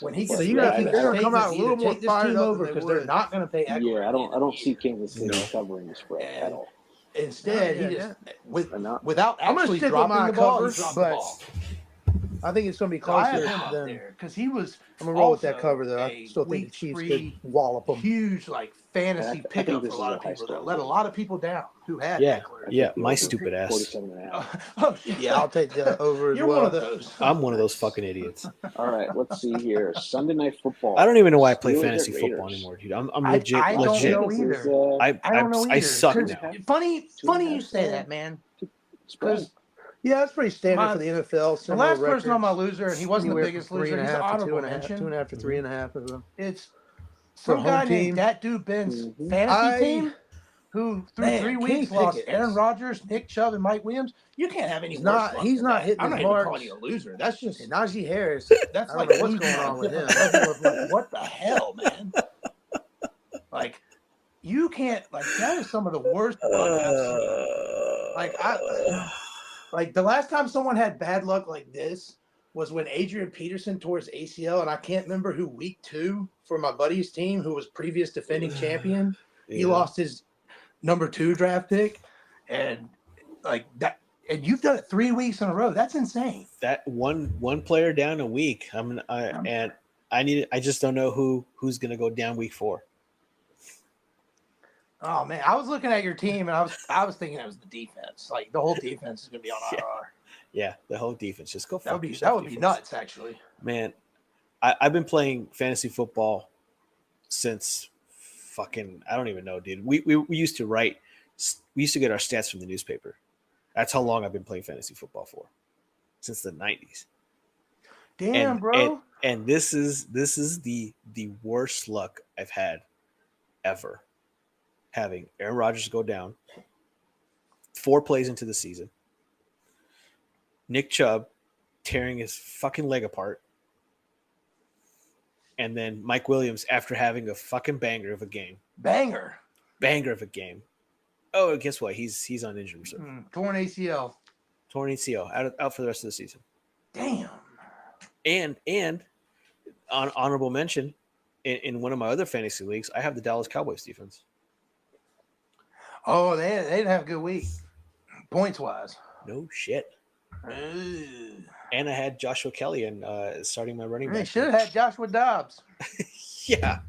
When he So gets you gotta ready think to they're gonna make come out a this, little either more take this fired team up than over they because they're would. not going to pay Eckler. Yeah, at the end I of don't the see year. Kansas City No. covering the spread at And all. Instead, Yeah, he just And not- without I'm gonna actually stick with dropping my the ball, cover, he dropped but the ball. I think it's gonna be So I have closer him up than. there because he was. I'm gonna roll with that also cover though. I a still think the week Chiefs 3 could wallop them. huge like fantasy I think pickup for this a is lot a of high people score that let a game. lot of people down who had Yeah. Eckler. Yeah, The my over stupid ass. 47.5. Oh, shit. Yeah, I'll take the over as You're well. one of those. I'm one of those fucking idiots. All right, let's see here. Sunday Night Football. I don't even know why I play Steelers at fantasy Raiders. football anymore, dude. I'm I legit. don't legit. know This either. is, I don't know either. I suck 'cause now. Funny you 2.5 say that, man. spread. Because Yeah, that's pretty standard My- for the NFL. the last person on my loser, and he wasn't the Anywhere biggest from loser. He's an 3.5 to honorable 2.5, mention. 2.5 to 3.5 of them. It's For a some home guy team. named That Dude Ben's Mhm. fantasy I- team. who through Man, 3 Kenny weeks lost Pickett Aaron is- Rodgers, Nick Chubb, and Mike Williams. You can't have any He's worse not- luck he's than not that. hitting I'm his not even marks. calling you a loser. That's just And Najee Harris. that's I don't like know what's losing going on on a with different him. level of like, what the hell, man? Like, you can't, like, that is some of the worst luck I've seen. Like the last time someone had bad luck like this was when Adrian Peterson tore his ACL, and I can't remember who week 2 for my buddy's team, who was previous defending champion. He lost his number 2 draft pick, and like that. And you've done it 3 weeks in a row. That's insane. That one player down a week. I just don't know who's gonna go down week 4. Oh man, I was looking at your team, and I was thinking it was the defense. Like the whole defense is gonna be on IR. Yeah, the whole defense. Just go. That would be nuts, actually. Man, I've been playing fantasy football since fucking I don't even know, dude. We used to write. We used to get our stats from the newspaper. That's how long I've been playing fantasy football for, since the 90s. Damn, bro. And this is the worst luck I've had ever. Having Aaron Rodgers go down 4 plays into the season. Nick Chubb tearing his fucking leg apart. And then Mike Williams after having a fucking banger of a game. Banger of a game. Oh, guess what? He's on injured reserve. torn ACL. Torn ACL out for the rest of the season. Damn. And on honorable mention, in one of my other fantasy leagues, I have the Dallas Cowboys defense. Oh, they didn't have a good week, points wise. No shit. Ugh. And I had Joshua Kelly and starting my running back. They should have had Joshua Dobbs. Yeah.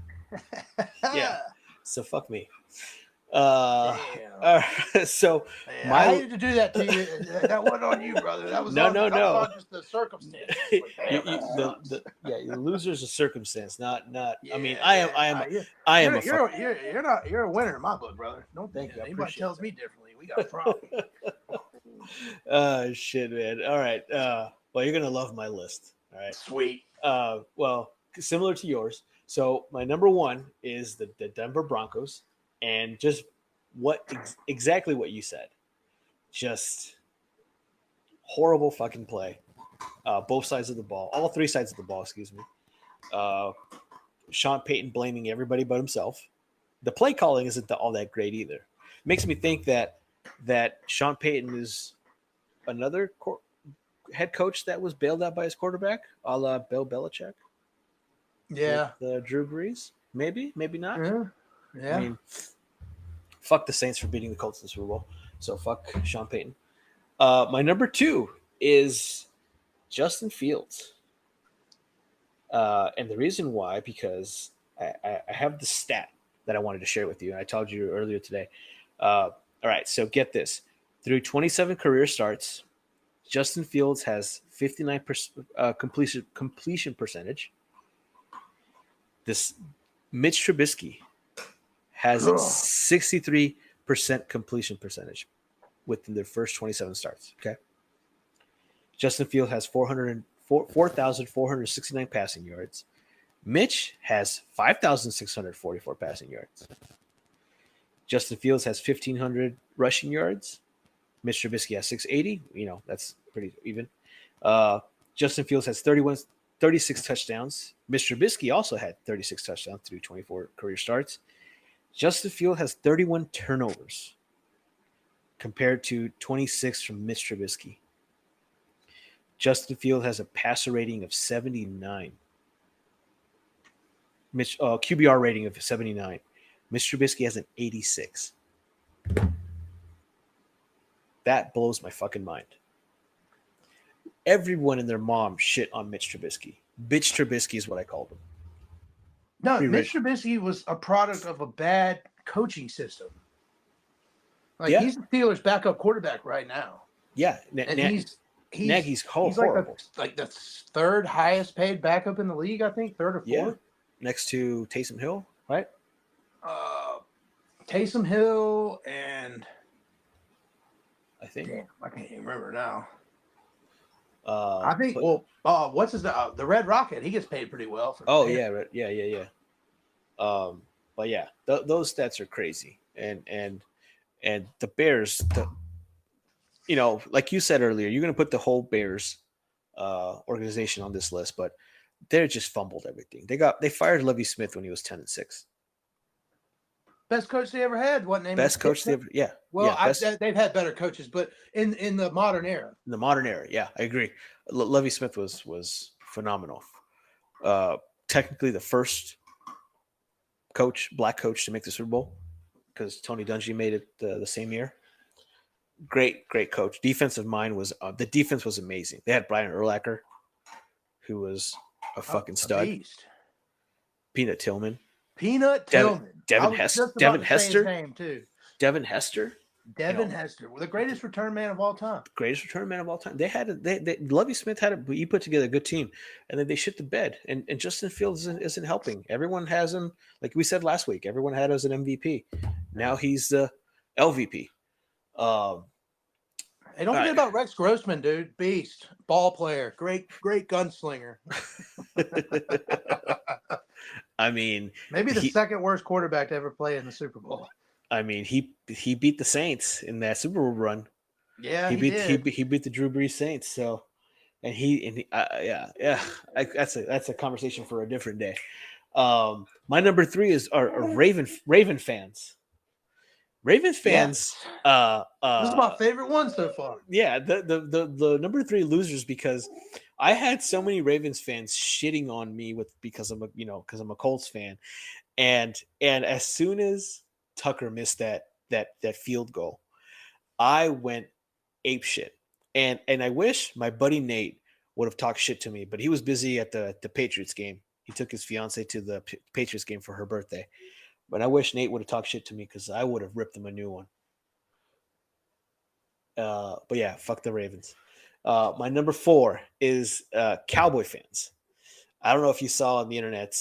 Yeah. So fuck me. Damn. So Man, I hated to do that to you. That wasn't on you, brother. That was No. on just the circumstance. The loser's a circumstance, not. Yeah, I mean, I am. You're a winner in my book, brother. Don't think that. Anybody tells me differently, we got a problem. Shit, man. All right. Well, you're gonna love my list. All right. Sweet. Well, similar to yours. So my number 1 is the Denver Broncos. And just exactly what you said. Just horrible fucking play. Both sides of the ball. All 3 sides of the ball, excuse me. Sean Payton blaming everybody but himself. The play calling isn't all that great either. Makes me think that Sean Payton is another head coach that was bailed out by his quarterback, a la Bill Belichick. Yeah. With, Drew Brees. Maybe not. Yeah. I mean, fuck the Saints for beating the Colts in the Super Bowl. So fuck Sean Payton. My number 2 is Justin Fields. And the reason why, because I have the stat that I wanted to share with you. And I told you earlier today. All right, so get this. Through 27 career starts, Justin Fields has 59% completion percentage. This Mitch Trubisky has 63% completion percentage within their first 27 starts. Okay. Justin Fields has 4,469 passing yards. Mitch has 5,644 passing yards. Justin Fields has 1,500 rushing yards. Mitch Trubisky has 680. That's pretty even. Justin Fields has 36 touchdowns. Mitch Trubisky also had 36 touchdowns through 24 career starts. Justin Fields has 31 turnovers compared to 26 from Mitch Trubisky. Justin Fields has a passer rating of 79. QBR rating of 79. Mitch Trubisky has an 86. That blows my fucking mind. Everyone and their mom shit on Mitch Trubisky. Bitch Trubisky is what I called him. No, Mitch Trubisky was a product of a bad coaching system. He's the Steelers' backup quarterback right now. Yeah, and Nagy's horrible. Like the 3rd highest paid backup in the league, I think, 3rd or 4th. Yeah, next to Taysom Hill, right? Taysom Hill and I think. Damn, I can't even remember now. I think. What's his the Red Rocket? He gets paid pretty well. Yeah. But yeah, those stats are crazy, and And the Bears, like you said earlier, you're going to put the whole Bears organization on this list, but they just fumbled everything. They fired Lovie Smith when he was 10-6. Best coach they ever had. What name? Best coach they ever. Yeah. Well, yeah, they've had better coaches, but in the modern era. In the modern era, yeah, I agree. Lovie Smith was phenomenal. Technically, the first black coach to make the Super Bowl, because Tony Dungy made it the same year. Great coach. Defensive mind was the defense was amazing. They had Brian Urlacher, who was a fucking stud. Beast. Peanut Tillman. Devin Hester. Devin Hester, the greatest return man of all time. Lovie Smith he put together a good team, and then they shit the bed. And Justin Fields isn't helping. Everyone has him, like we said last week. Everyone had him as an MVP. Now he's the LVP. Hey, don't forget about Rex Grossman, dude. Beast, ball player, great gunslinger. I mean, maybe the second worst quarterback to ever play in the Super Bowl. I mean, he beat the Saints in that Super Bowl run. Yeah, he beat the Drew Brees Saints. So, that's a conversation for a different day. My number 3 are Raven fans. Raven fans. Yes. This is my favorite one so far. Yeah, the number 3 losers, because I had so many Ravens fans shitting on me because I'm a Colts fan, and as soon as Tucker missed that field goal, I went ape shit, and I wish my buddy Nate would have talked shit to me, but he was busy at the Patriots game. He took his fiance to the Patriots game for her birthday. But I wish Nate would have talked shit to me, because I would have ripped him a new one. But yeah, fuck the Ravens. My number 4 is Cowboy fans. I don't know if you saw on the internet,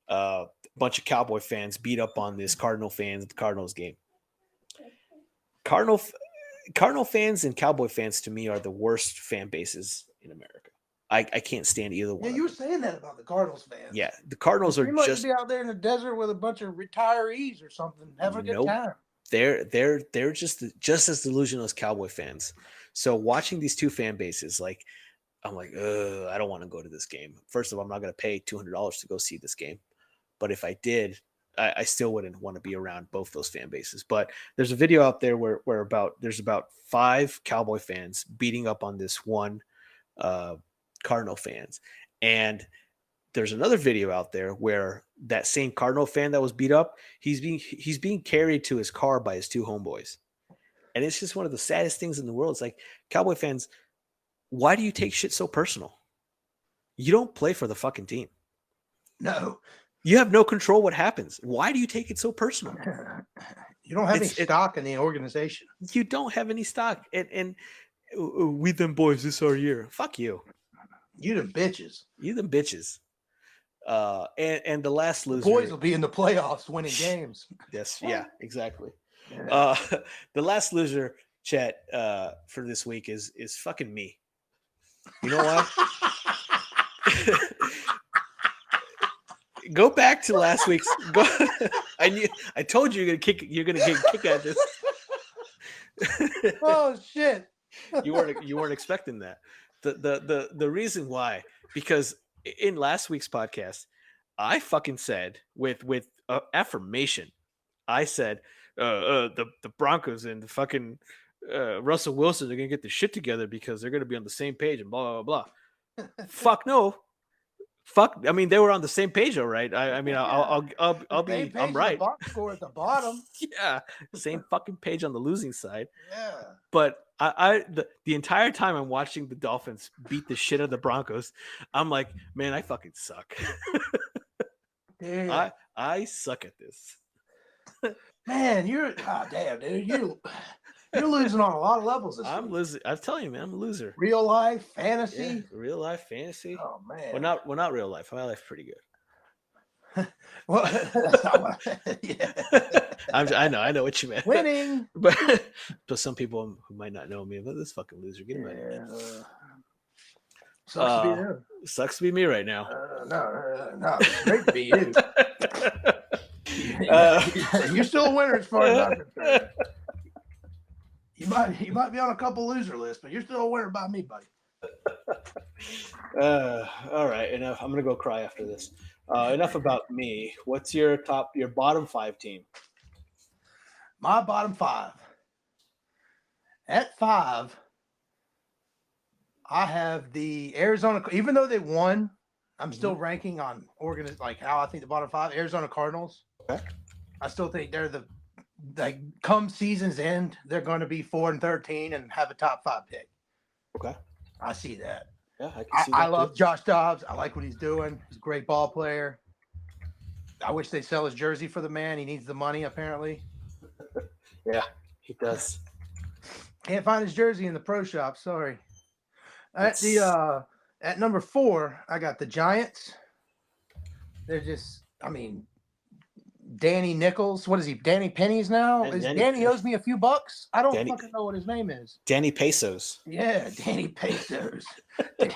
a bunch of Cowboy fans beat up on this Cardinal fans at the Cardinals game. Cardinal fans and Cowboy fans, to me, are the worst fan bases in America. I can't stand either one. Yeah, you were saying that about the Cardinals fans. Yeah, the Cardinals are just be out there in the desert with a bunch of retirees or something, having a good time. They're just as delusional as Cowboy fans. So watching these two fan bases, I'm like, I don't want to go to this game. First of all, I'm not going to pay $200 to go see this game. But if I did, I still wouldn't want to be around both those fan bases. But there's a video out there where there's about 5 Cowboy fans beating up on this one Cardinal fans. And there's another video out there where that same Cardinal fan that was beat up, he's being carried to his car by his 2 homeboys. And it's just one of the saddest things in the world. It's like, Cowboy fans, why do you take shit so personal? You don't play for the fucking team. No. You have no control what happens. Why do you take it so personal? You don't have any stock in the organization. You don't have any stock. And we them boys, this our year. Fuck you. You them bitches. You them bitches. And the last loser. The boys will be in the playoffs winning games. Yes, yeah, exactly. The last loser, Chet, for this week is fucking me. You know what? Go back to last week's. I told you you're gonna get kicked at this. Oh shit! You weren't expecting that. The reason why, because in last week's podcast, I fucking said with affirmation, I said the Broncos and the fucking Russell Wilson are gonna get the shit together because they're gonna be on the same page and blah blah blah. Fuck no. Fuck. I mean, they were on the same page, all right. I'll be. I'm right. The box score at the bottom. Yeah, same fucking page on the losing side. Yeah. But the entire time I'm watching the Dolphins beat the shit out of the Broncos, I'm like, man, I fucking suck. Damn. I suck at this. Man, damn, dude, you're losing on a lot of levels this I'm week. losing. I'm telling you, man, I'm a loser. Real life, fantasy. Yeah, real life, fantasy. Oh man. Well, not real life. My life's pretty good. Well, that's not what, yeah. I know what you meant. Winning. But some people who might not know me, but this fucking loser, get him out of here. Sucks to be you. Sucks to be me right now. No, it's great to be you. You're still a winner as far as I'm concerned. You might be on a couple loser lists, but you're still a winner by me, buddy. All right, enough. I'm gonna go cry after this. Enough about me. What's your bottom 5 team? My bottom 5. At 5, I have the Arizona. Even though they won, I'm still ranking on like how I think the bottom 5. Arizona Cardinals. Okay. I still think they're come season's end, they're going to be 4-13 and have a top 5 pick. Okay. I see that. Yeah, I can see that. I love Josh Dobbs. I like what he's doing. He's a great ball player. I wish they'd sell his jersey for the man. He needs the money, apparently. Yeah, he does. Can't find his jersey in the pro shop. Sorry. At number 4, I got the Giants. They're just, Danny Nichols. What is he? Danny Pennies now? Danny owes me a few bucks? I don't fucking know what his name is. Danny Pesos. Yeah, Danny Pesos. Yeah,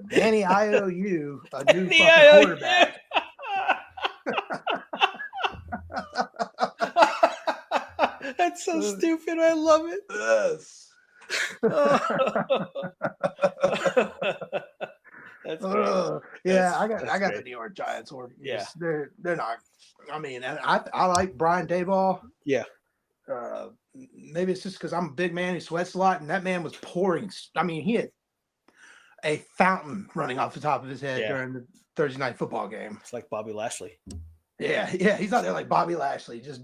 Danny, I owe you a new fucking quarterback. That's so stupid. I love it. Yes. That's great. Yeah, I got the New York Giants. Yeah, they're not. I like Brian Daboll. Yeah. Maybe it's just because I'm a big man who sweats a lot, and that man was pouring. He had a fountain running off the top of his head during the Thursday night football game. It's like Bobby Lashley. Yeah, he's out there like Bobby Lashley, just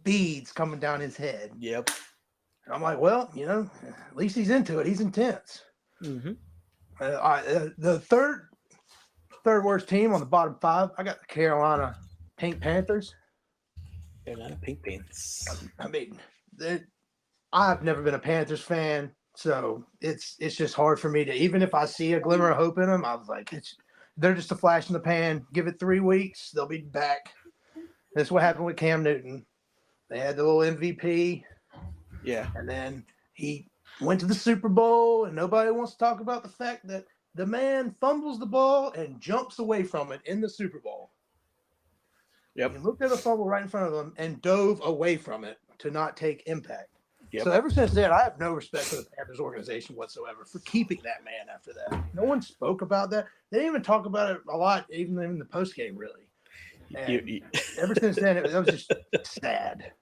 beads coming down his head. Yep. And I'm like, well, at least he's into it. He's intense. Mm-hmm. The third worst team on the bottom 5, I got the Carolina Pink Panthers. Carolina Pink Panthers. I've never been a Panthers fan, so it's just hard for me to, even if I see a glimmer of hope in them, I was like, they're just a flash in the pan. Give it 3 weeks, they'll be back. That's what happened with Cam Newton. They had the little MVP. Yeah. And then he went to the Super Bowl, and nobody wants to talk about the fact that the man fumbles the ball and jumps away from it in the Super Bowl. Yep. He looked at the fumble right in front of him and dove away from it to not take impact. Yep. So ever since then, I have no respect for the Panthers organization whatsoever for keeping that man after that. No one spoke about that. They didn't even talk about it a lot, even in the postgame, really. And ever since then, that was just sad.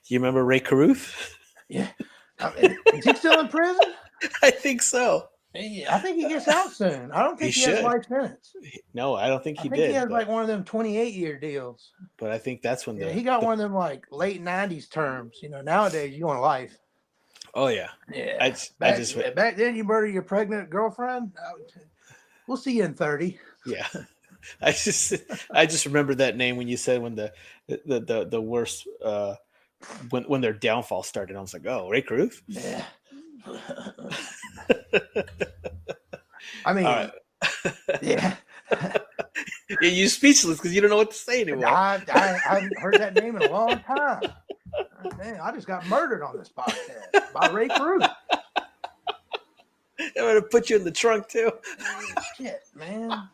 You remember Ray Caruth? Yeah. Is he still in prison? I think so. I think he gets out soon. I don't think he has life sentence. No, I don't think he did. He has like one of them 28-year deals. But I think that's when he got one of them like late 90s terms. Nowadays you want life. Oh yeah. Yeah. Back then you murder your pregnant girlfriend. We'll see you in 30. Yeah. I just remember that name when you said when the worst when their downfall started. I was like, oh, Ray Caruth? Yeah. Right. Yeah. You're speechless because you don't know what to say anymore. I haven't heard that name in a long time. Man, I just got murdered on this podcast by Ray Caruth. I'm gonna put you in the trunk too. Shit, man.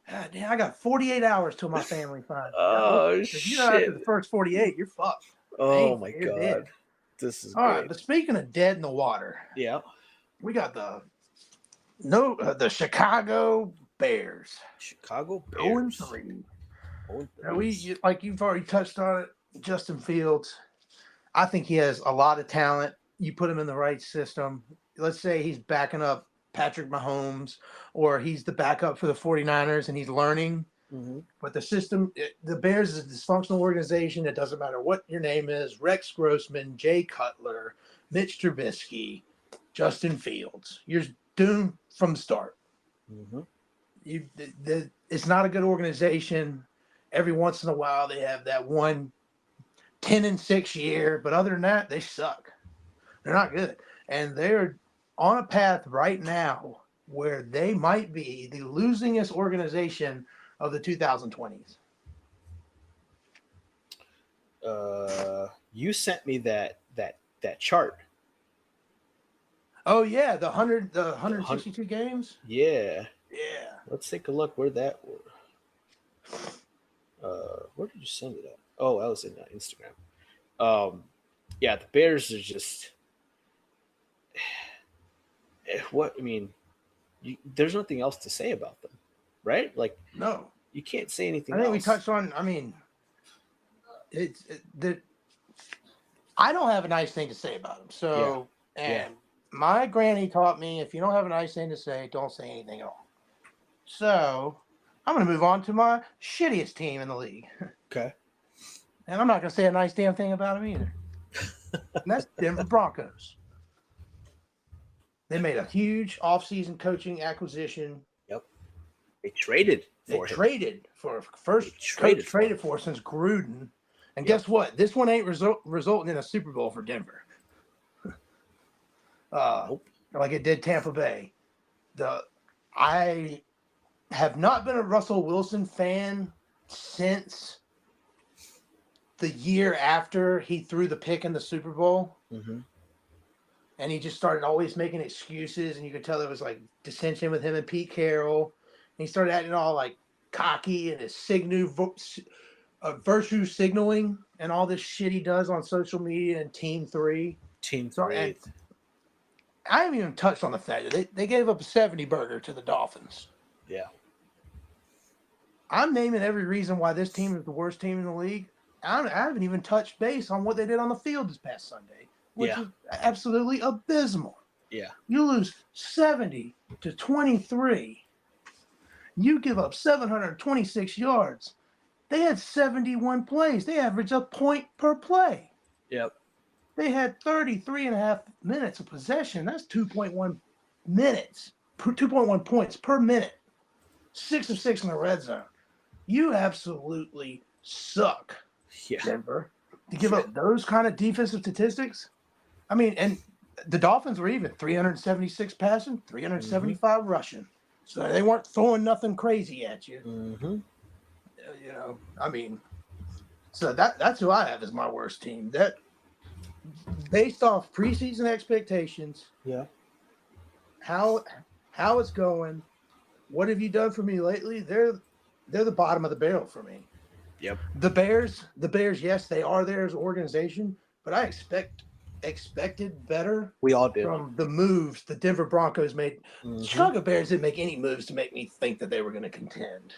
God damn, I got 48 hours till my family finds me. Oh, shit. After the first 48, you're fucked. Oh, my God. Dead. This is all great. Right, but speaking of dead in the water, we got the Chicago Bears. Chicago Bears. 0-3. Now like you've already touched on it, Justin Fields. I think he has a lot of talent. You put him in the right system. Let's say he's backing up Patrick Mahomes, or he's the backup for the 49ers and he's learning. Mm-hmm. But the system, the Bears is a dysfunctional organization. It doesn't matter what your name is. Rex Grossman, Jay Cutler, Mitch Trubisky, Justin Fields. You're doomed from the start. Mm-hmm. It's not a good organization. Every once in a while, they have that one 10-6 year. But other than that, they suck. They're not good. And they're on a path right now where they might be the losingest organization of the 2020s. You sent me that chart. Oh yeah, the 162 games. Yeah. Yeah. Let's take a look where that. Where did you send it at? Oh, I was in Instagram. Yeah, the Bears are just what I mean. There's nothing else to say about them, right? Like No, you can't say anything I think else. we touched on. I mean, I don't have a nice thing to say about him. So, and my granny taught me if you don't have a nice thing to say, don't say anything at all. So, I'm going to move on to my shittiest team in the league. Okay. And I'm not going to say a nice damn thing about him either. And that's Denver Broncos. They made a huge offseason coaching acquisition. Yep. They traded They for him. traded for first coach traded for since Gruden. And guess what? This one ain't resulting in a Super Bowl for Denver. Nope. Like it did Tampa Bay. I have not been a Russell Wilson fan since the year after he threw the pick in the Super Bowl. Mm-hmm. And he just started always making excuses, and you could tell there was like dissension with him and Pete Carroll. And he started acting all like cocky and his virtue signaling and all this shit he does on social media and Team 3. Team 3. And I haven't even touched on the fact that they gave up a 70 burger to the Dolphins. Yeah. I'm naming every reason why this team is the worst team in the league. I haven't even touched base on what they did on the field this past Sunday, which is absolutely abysmal. Yeah. You lose 70-23. You give up 726 yards. They had 71 plays. They averaged a point per play. Yep. They had 33 and a half minutes of possession. That's 2.1 minutes, 2.1 points per minute. 6 of 6 in the red zone. You absolutely suck, Denver. To give up those kind of defensive statistics. I mean, and the Dolphins were even 376 passing, 375 rushing. So they weren't throwing nothing crazy at you. Mm-hmm. You know, I mean, so that's who I have as my worst team. That based off preseason expectations. Yeah. How it's going. What have you done for me lately? They're the bottom of the barrel for me. Yep. The Bears, yes, they are there as an organization, but I expected better. We all did. From the moves the Denver Broncos made. Mm-hmm. Chicago Bears didn't make any moves to make me think that they were going to contend.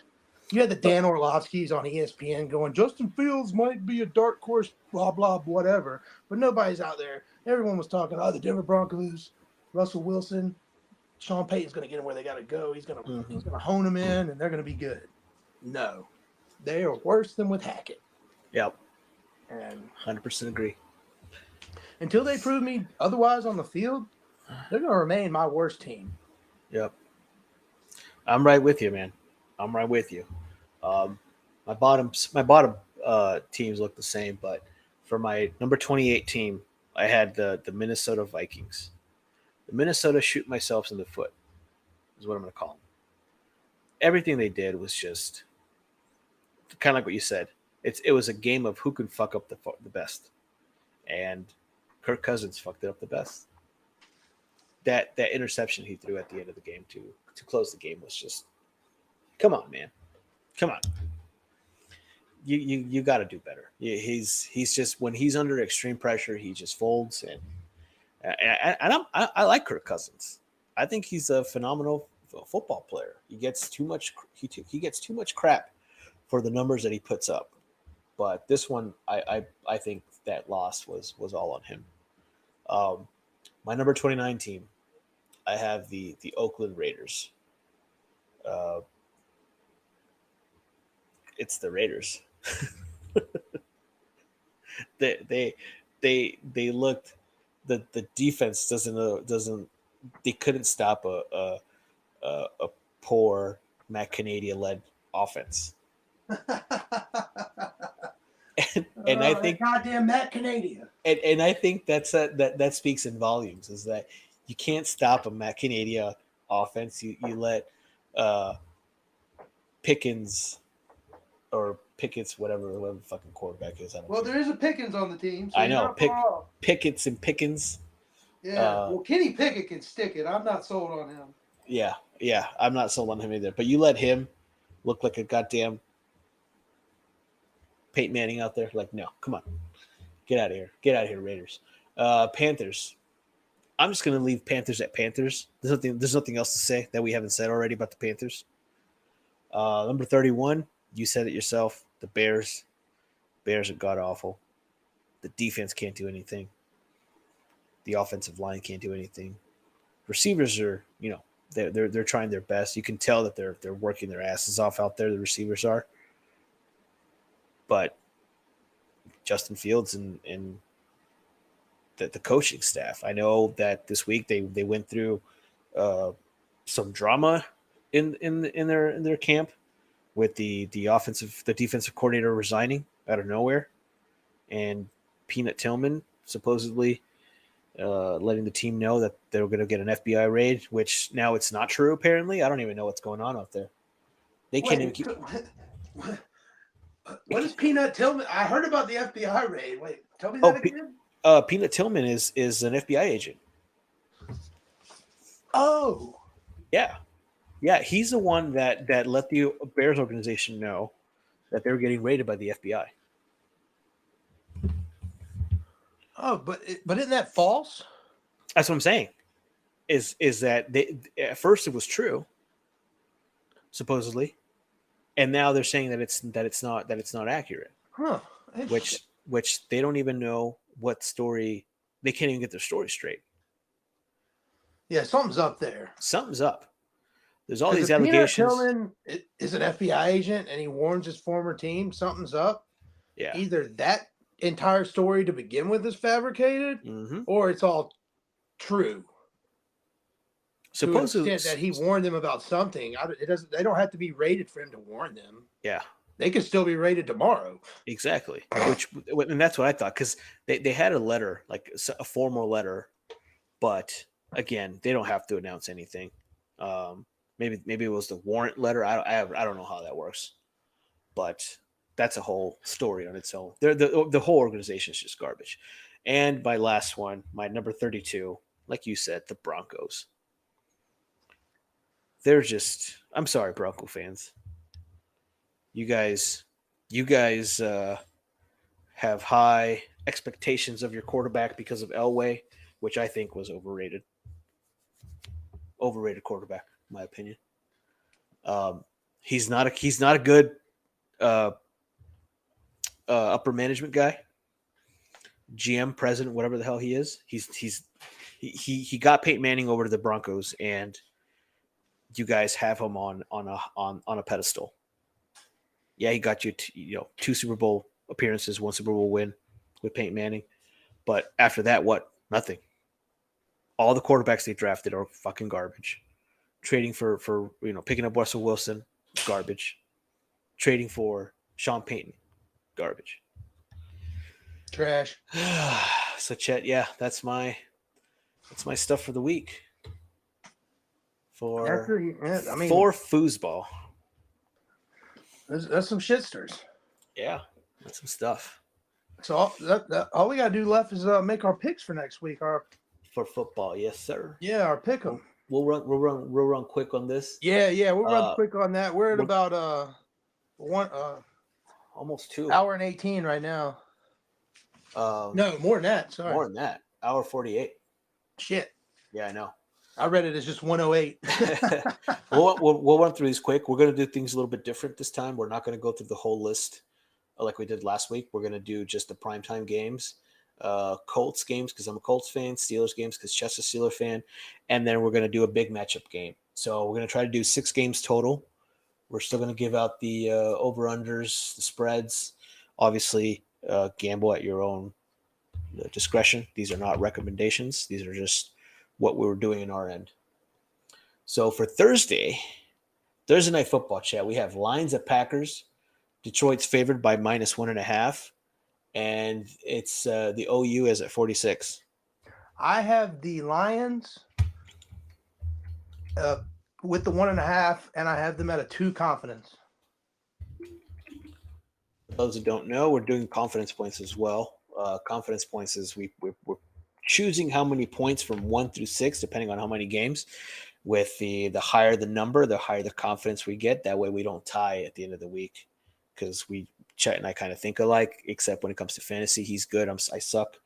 You had the Dan Orlovskis on ESPN going, Justin Fields might be a dark horse, blah, blah, whatever. But nobody's out there. Everyone was talking, the Denver Broncos, Russell Wilson, Sean Payton's going to get them where they got to go. He's going to hone them in, and they're going to be good. No. They are worse than with Hackett. Yep. And 100% agree. Until they prove me otherwise on the field, they're going to remain my worst team. Yep. I'm right with you, man. I'm right with you. My bottom teams look the same, but for my number 28 team, I had the Minnesota Vikings. The Minnesota shoot myself in the foot is what I'm going to call them. Everything they did was just kind of like what you said. It was a game of who can fuck up the best, and Kirk Cousins fucked it up the best. That interception he threw at the end of the game to close the game was just, come on, man, come on. You got to do better. He's just, when he's under extreme pressure, he just folds. And I like Kirk Cousins. I think he's a phenomenal football player. He gets too much crap for the numbers that he puts up. But this one, I think that loss was all on him. My number 29 team, I have the Oakland Raiders. It's the Raiders. They looked, the defense doesn't they couldn't stop a poor Matt Canada led offense. and I think goddamn Matt Canada. And I think that speaks in volumes, is that you can't stop a Matt Canada offense. You let Pickens or Pickett's, whatever the fucking quarterback is. Well, there is a Pickens on the team. So I know. Pickett's and Pickens. Yeah. Well, Kenny Pickett can stick it. I'm not sold on him. Yeah. I'm not sold on him either. But you let him look like a goddamn Peyton Manning out there. Like, no, come on. Get out of here. Get out of here, Raiders. Panthers. I'm just going to leave Panthers at Panthers. There's nothing else to say that we haven't said already about the Panthers. Number 31, you said it yourself. The Bears. Bears are god-awful. The defense can't do anything. The offensive line can't do anything. Receivers are, they're trying their best. You can tell that they're working their asses off out there. The receivers are. But Justin Fields and the coaching staff. I know that this week they went through some drama in their camp with the defensive coordinator resigning out of nowhere, and Peanut Tillman supposedly letting the team know that they were going to get an FBI raid, which now it's not true. Apparently, I don't even know what's going on out there. They can't even keep. What is Peanut Tillman? I heard about the FBI raid. Wait, tell me that again. Peanut Tillman is an FBI agent. Oh, yeah. He's the one that let the Bears organization know that they were getting raided by the FBI. Oh, but isn't that false? That's what I'm saying. Is that at first it was true, supposedly, and now they're saying that it's not accurate. Huh? Which they don't even know what story. They can't even get their story straight. Yeah, something's up there. Something's up. There's all these allegations. Tillman is an FBI agent, and he warns his former team something's up. Yeah. Either that entire story to begin with is fabricated, or it's all true. Supposedly that he warned them about something. They don't have to be rated for him to warn them. Yeah. They could still be rated tomorrow. Exactly. And that's what I thought, because they had a letter, like a formal letter, but again, they don't have to announce anything. Maybe it was the warrant letter. I don't know how that works, but that's a whole story on its own. The whole organization is just garbage. And my last one, my number 32, like you said, the Broncos. They're just, I'm sorry, Bronco fans. You guys have high expectations of your quarterback because of Elway, which I think was overrated. Overrated quarterback, in my opinion. He's not a good upper management guy, GM, president, whatever the hell he is. He got Peyton Manning over to the Broncos, and you guys have him on a pedestal. Yeah, he got you two Super Bowl appearances, one Super Bowl win with Peyton Manning, but after that, what? Nothing. All the quarterbacks they drafted are fucking garbage. Trading for picking up Russell Wilson, garbage. Trading for Sean Payton, garbage. Trash. So Chet, yeah, that's my stuff for the week. For foosball. That's some shitsters. Yeah, that's some stuff. So all we gotta do left is make our picks for next week. For football, yes, sir. Yeah, our pick 'em. We'll run quick on this. Yeah, we'll run quick on that. We're at about almost 2 hour and 18 right now. No, more than that. Sorry, more than that. Hour 48. Shit. Yeah, I know. I read it as just 108. We'll run through these quick. We're going to do things a little bit different this time. We're not going to go through the whole list like we did last week. We're going to do just the primetime games, Colts games because I'm a Colts fan, Steelers games because Chet's a Steelers fan, and then we're going to do a big matchup game. So we're going to try to do 6 games total. We're still going to give out the over-unders, the spreads. Obviously, gamble at your own discretion. These are not recommendations. These are just what we were doing in our end. So for Thursday night football chat, we have Lions at Packers. Detroit's favored by -1.5, and it's the OU is at 46. I have the Lions with the 1.5, and I have them at a 2 confidence. For those who don't know, we're doing confidence points as well. Confidence points is we're choosing how many points from 1 through 6, depending on how many games. With the higher the number, the higher the confidence we get. That way we don't tie at the end of the week, because we Chet and I kind of think alike, except when it comes to fantasy, he's good. I suck.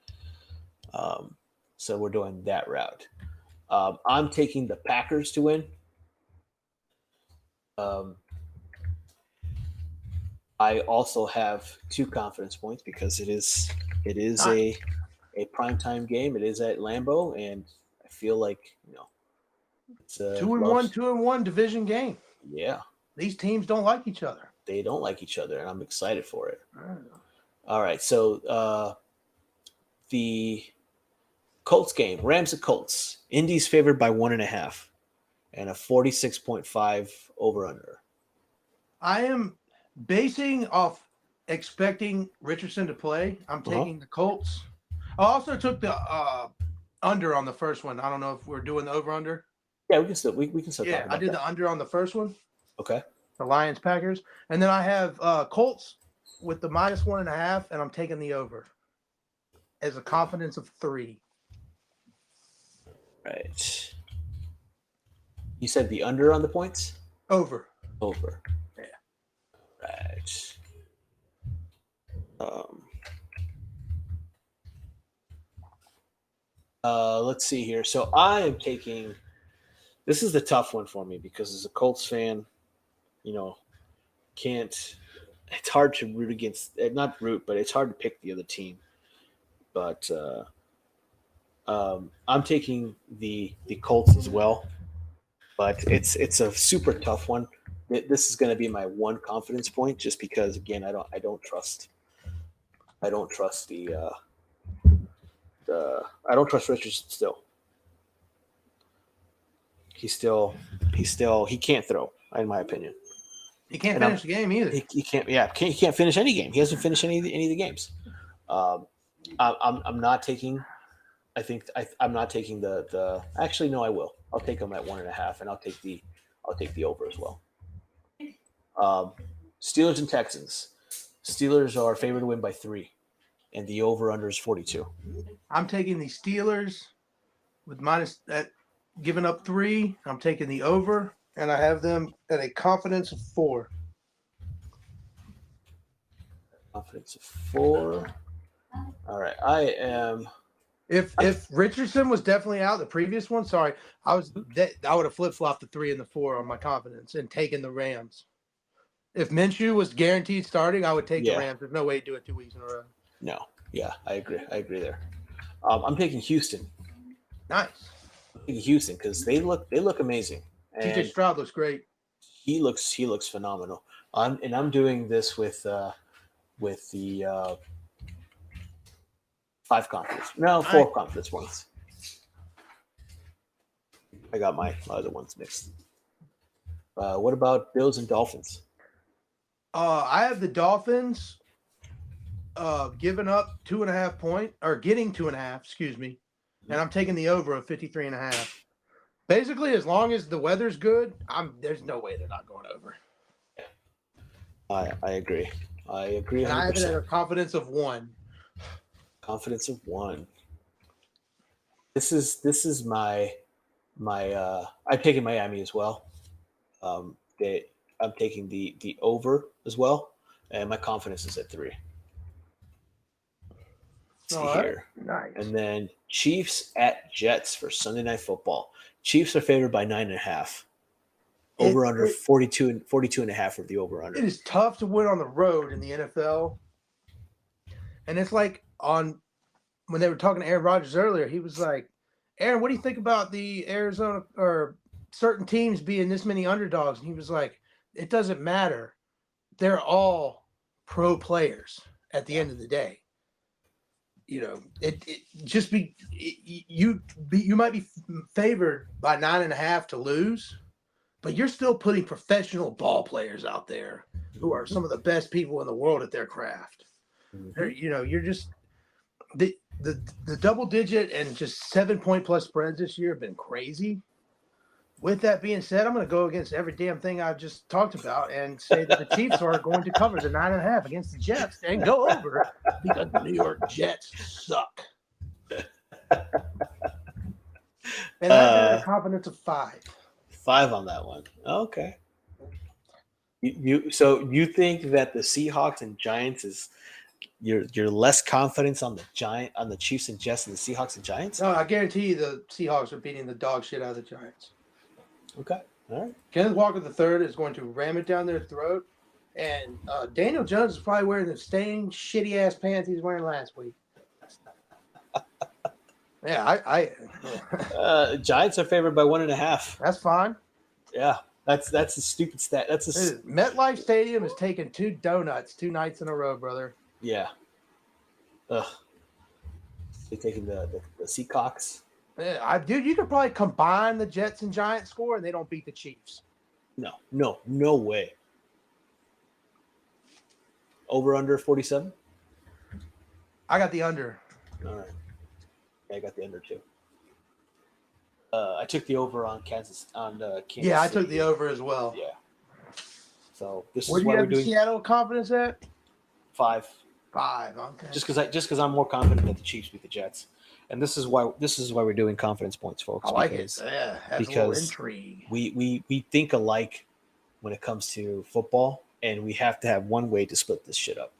So we're doing that route. I'm taking the Packers to win. I also have 2 confidence points because it is a primetime game. It is at Lambeau, and I feel like it's a 2-1 division game. Yeah, these teams don't like each other. They don't like each other, and I'm excited for it. All right, so the Colts game, Rams at Colts. Indy's favored by 1.5, and a 46.5 over under. I am basing off expecting Richardson to play. I'm taking the Colts. I also took the under on the first one. I don't know if we're doing the over under. Yeah, we can still talk about Yeah, I did the under on the first one. Okay. The Lions Packers, and then I have Colts with the -1.5, and I'm taking the over as a confidence of 3. Right. You said the under on the points? Over. Yeah. Right. Let's see here. So I am taking. This is the tough one for me because as a Colts fan, can't. It's hard to root against. Not root, but it's hard to pick the other team. But I'm taking the Colts as well. But it's a super tough one. This is going to be my one confidence point, just because again I don't trust I don't trust Richardson still. He can't throw, in my opinion. He can't finish the game either. He can't. Yeah, he can't finish any game. He hasn't finished any of the games. I'm not taking. I'm not taking the. Actually, no, I will. I'll take him at 1.5, and I'll take the over as well. Steelers and Texans. Steelers are favored to win by 3, and the over under is 42. I'm taking the Steelers with giving up 3. I'm taking the over, and I have them at a confidence of 4. Confidence of 4. All right, I am. If Richardson was definitely out the previous one, sorry, I would have flip-flopped the 3 and the 4 on my confidence and taken the Rams. If Minshew was guaranteed starting, I would take the Rams. There's no way to do it 2 weeks in a row. No, yeah, I agree there. I'm taking Houston. Nice. I'm taking Houston because they look amazing. TJ Stroud looks great. He looks phenomenal. I'm doing this with the 4 confidence points. I got my other ones mixed. What about Bills and Dolphins? I have the Dolphins giving up 2.5 points, or getting 2.5, excuse me, and I'm taking the over of 53.5. Basically, as long as the weather's good, there's no way they're not going over. I agree. I agree. 100%. And I have it at a confidence of 1. Confidence of 1. This is my I'm taking Miami as well. I'm taking the over as well, and my confidence is at 3. See here. Nice. And then Chiefs at Jets for Sunday Night Football. Chiefs are favored by 9.5. Over under 42.5 of the over under. It is tough to win on the road in the NFL. And it's like when they were talking to Aaron Rodgers earlier, he was like, Aaron, what do you think about the Arizona or certain teams being this many underdogs? And he was like, it doesn't matter. They're all pro players at the end of the day. You might be favored by 9.5 to lose, but you're still putting professional ball players out there who are some of the best people in the world at their craft. Mm-hmm. You're just the double digit and just 7-point plus spreads this year have been crazy. With that being said, I'm going to go against every damn thing I just talked about and say that the Chiefs are going to cover the 9.5 against the Jets and go over because the New York Jets suck. And I have a confidence of 5. 5 on that one. Okay. So you think that the Seahawks and Giants is you're less confidence on the Chiefs and Jets and the Seahawks and Giants? No, I guarantee you the Seahawks are beating the dog shit out of the Giants. Okay, all right. Kenneth Walker III is going to ram it down their throat, and Daniel Jones is probably wearing the same shitty ass pants he's wearing last week. Yeah, Giants are favored by 1.5. That's fine. Yeah, that's a stupid stat. MetLife Stadium has taken 2 donuts 2 nights in a row, brother. Yeah. Ugh. They're taking the Seahawks. Yeah, dude, you could probably combine the Jets and Giants score, and they don't beat the Chiefs. No way. Over under 47. I got the under. All right. Yeah, I got the under too. I took the over on Kansas. Yeah, I took the over as well. Yeah. So this Where is do why you we're have doing Seattle confidence at? 5. 5. Okay. Just because I'm more confident that the Chiefs beat the Jets, and this is why we're doing confidence points, folks. I like it. Yeah, that's a little intrigue. We think alike when it comes to football, and we have to have one way to split this shit up.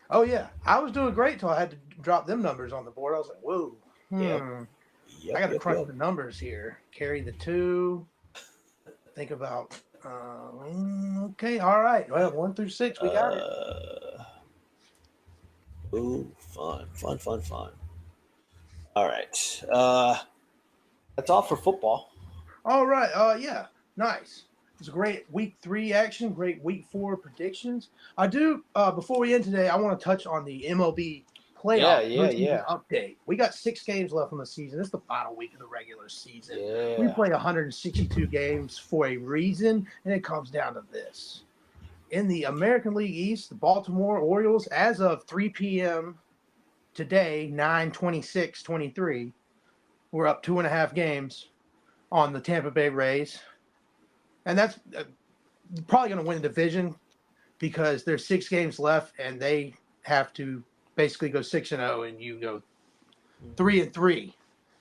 Oh yeah, I was doing great till I had to drop them numbers on the board. I was like, whoa. Yep, I got to crunch the numbers here. Carry the 2. Think about. Okay, all right. Well, 1 through 6, we got it. Ooh, fun. All right. That's all for football. All right. Yeah, nice. It's a great week 3 action, great week 4 predictions. I do, before we end today, I want to touch on the MLB playoff update. We got 6 games left in the season. It's the final week of the regular season. Yeah. We play 162 games for a reason, and it comes down to this. In the American League East, the Baltimore Orioles, as of 3 p.m. today, 9/26/23, we're up 2.5 games on the Tampa Bay Rays. And that's probably going to win the division because there's 6 games left, and they have to basically go 6-0, and you go 3-3.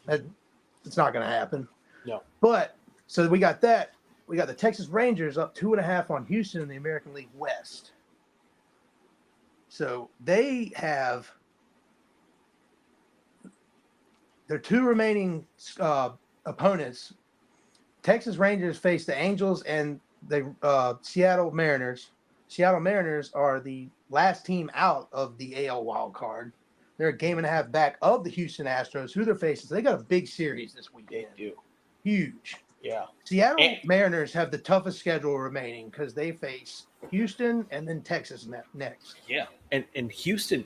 It's not going to happen. No. But so we got that. We got the Texas Rangers up 2.5 on Houston in the American League West. So they have their 2 remaining opponents. Texas Rangers face the Angels and the Seattle Mariners. Seattle Mariners are the last team out of the AL wild card. They're a 1.5 back of the Houston Astros, who they're facing. So they got a big series this weekend. They do. Huge. Yeah. Seattle Mariners have the toughest schedule remaining because they face Houston and then Texas next. Yeah. And Houston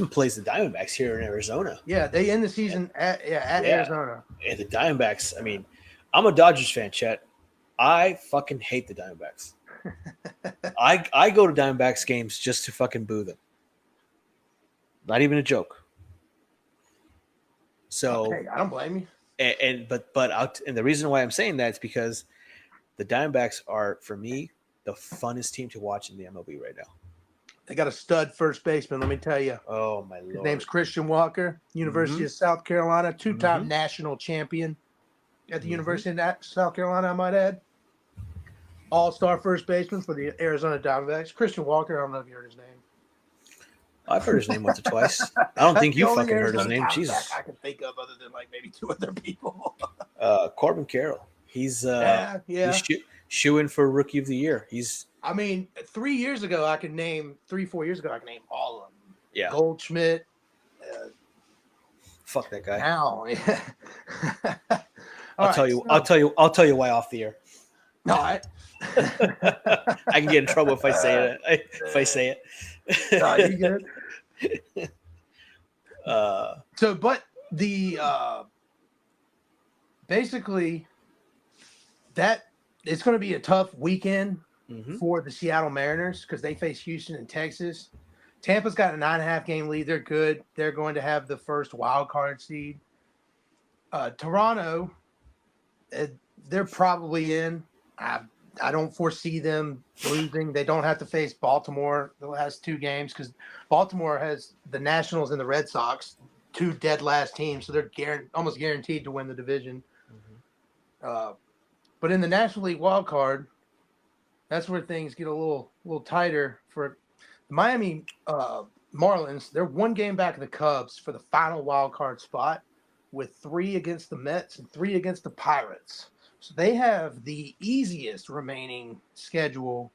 plays the Diamondbacks here in Arizona. Yeah, they end the season at Arizona. And the Diamondbacks, I mean, I'm a Dodgers fan, Chet. I fucking hate the Diamondbacks. I go to Diamondbacks games just to fucking boo them. Not even a joke. So hey, I don't blame you. And the reason why I'm saying that is because the Diamondbacks are, for me, the funnest team to watch in the MLB right now. They got a stud first baseman, let me tell you. Oh my lord! His name's Christian Walker, University of South Carolina, 2-time national champion at the University of South Carolina, I might add. All-star first baseman for the Arizona Diamondbacks. Christian Walker, I don't know if you heard his name. I've heard his name once or twice. I don't think you fucking heard his name. Jesus. I can think of other than like maybe 2 other people. Corbin Carroll. He's he's shoo-in for Rookie of the Year. I mean, 3 years ago, 3-4 years ago, I can name all of them. Yeah. Goldschmidt. Fuck that guy. Now, I'll tell you why off the air. No, I can get in trouble if I say it. No, you good. But the basically that it's going to be a tough weekend for the Seattle Mariners because they face Houston and Texas. Tampa's got a 9.5 game lead. They're good. They're going to have the first wild card seed. Toronto, they're probably in. I don't foresee them losing. They don't have to face Baltimore the last 2 games because Baltimore has the Nationals and the Red Sox, 2 dead last teams, so they're almost guaranteed to win the division. But in the National League wild card, that's where things get a little tighter for the Miami Marlins. They're one game back of the Cubs for the final wild card spot, with 3 against the Mets and 3 against the Pirates. So they have the easiest remaining schedule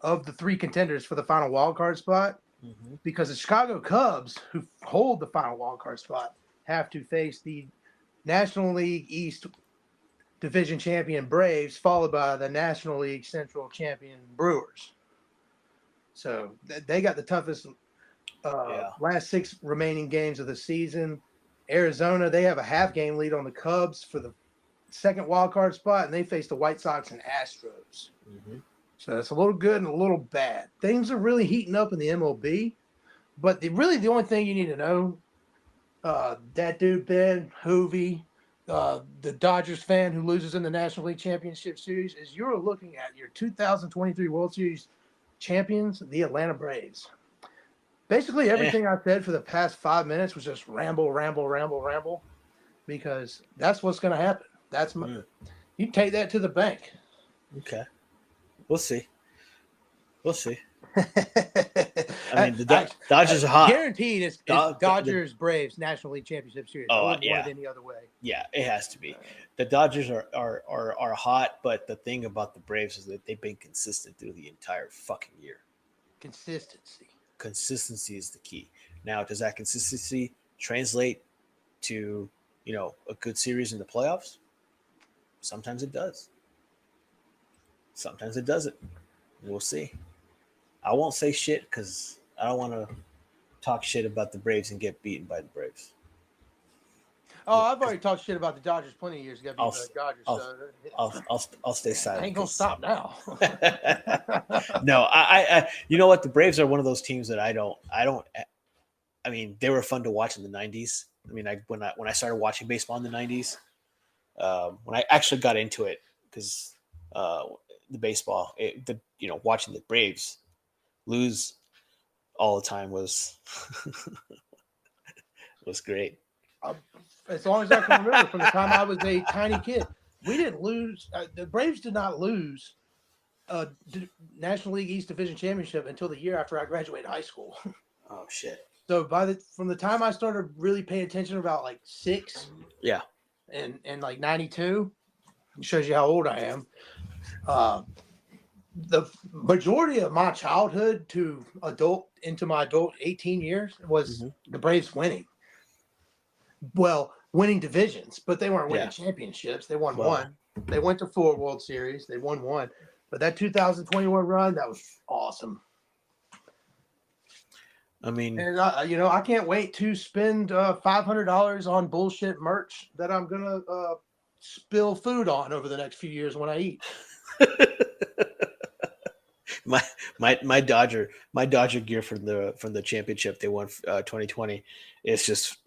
of the 3 contenders for the final wild card spot, because the Chicago Cubs, who hold the final wild card spot, have to face the National League East Division champion Braves, followed by the National League Central champion Brewers. So they got the toughest last 6 remaining games of the season. Arizona, they have a half game lead on the Cubs for the second wild card spot, and they face the White Sox and Astros. So that's a little good and a little bad. Things are really heating up in the MLB, but the only thing you need to know, that dude Ben Hoovey, the Dodgers fan who loses in the National League Championship Series, is you're looking at your 2023 World Series champions, the Atlanta Braves. Basically, everything I said for the past 5 minutes was just ramble, because that's what's going to happen. That's you take that to the bank. Okay, we'll see. I mean, the Dodgers are hot. Guaranteed, it's Dodgers Braves National League Championship Series. Oh, I wouldn't yeah. want it any other way. Yeah, it has to be. The Dodgers are hot, but the thing about the Braves is that they've been consistent through the entire fucking year. Consistency is the key. Now, does that consistency translate to, a good series in the playoffs? Sometimes it does. Sometimes it doesn't. We'll see. I won't say shit because I don't want to talk shit about the Braves and get beaten by the Braves. Oh, I've already talked shit about the Dodgers plenty of years ago. I'll stay silent. I ain't gonna stop now. No, I you know what? The Braves are one of those teams that I don't. I mean, they were fun to watch in the '90s. I mean, when I started watching baseball in the '90s, when I actually got into it, because the baseball, watching the Braves lose all the time was great. As long as I can remember, from the time I was a tiny kid, we didn't lose. The Braves did not lose a National League East Division championship until the year after I graduated high school. Oh shit! So from the time I started really paying attention, about like 6, and like 92, it shows you how old I am. The majority of my childhood to into my adult 18 years was the Braves winning. Well, winning divisions, but they weren't winning championships. They won one. They went to 4 World Series. They won 1. But that 2021 run, that was awesome. I mean, and I can't wait to spend $500 on bullshit merch that I'm gonna spill food on over the next few years when I eat. my Dodger gear from the championship they won 2020 is just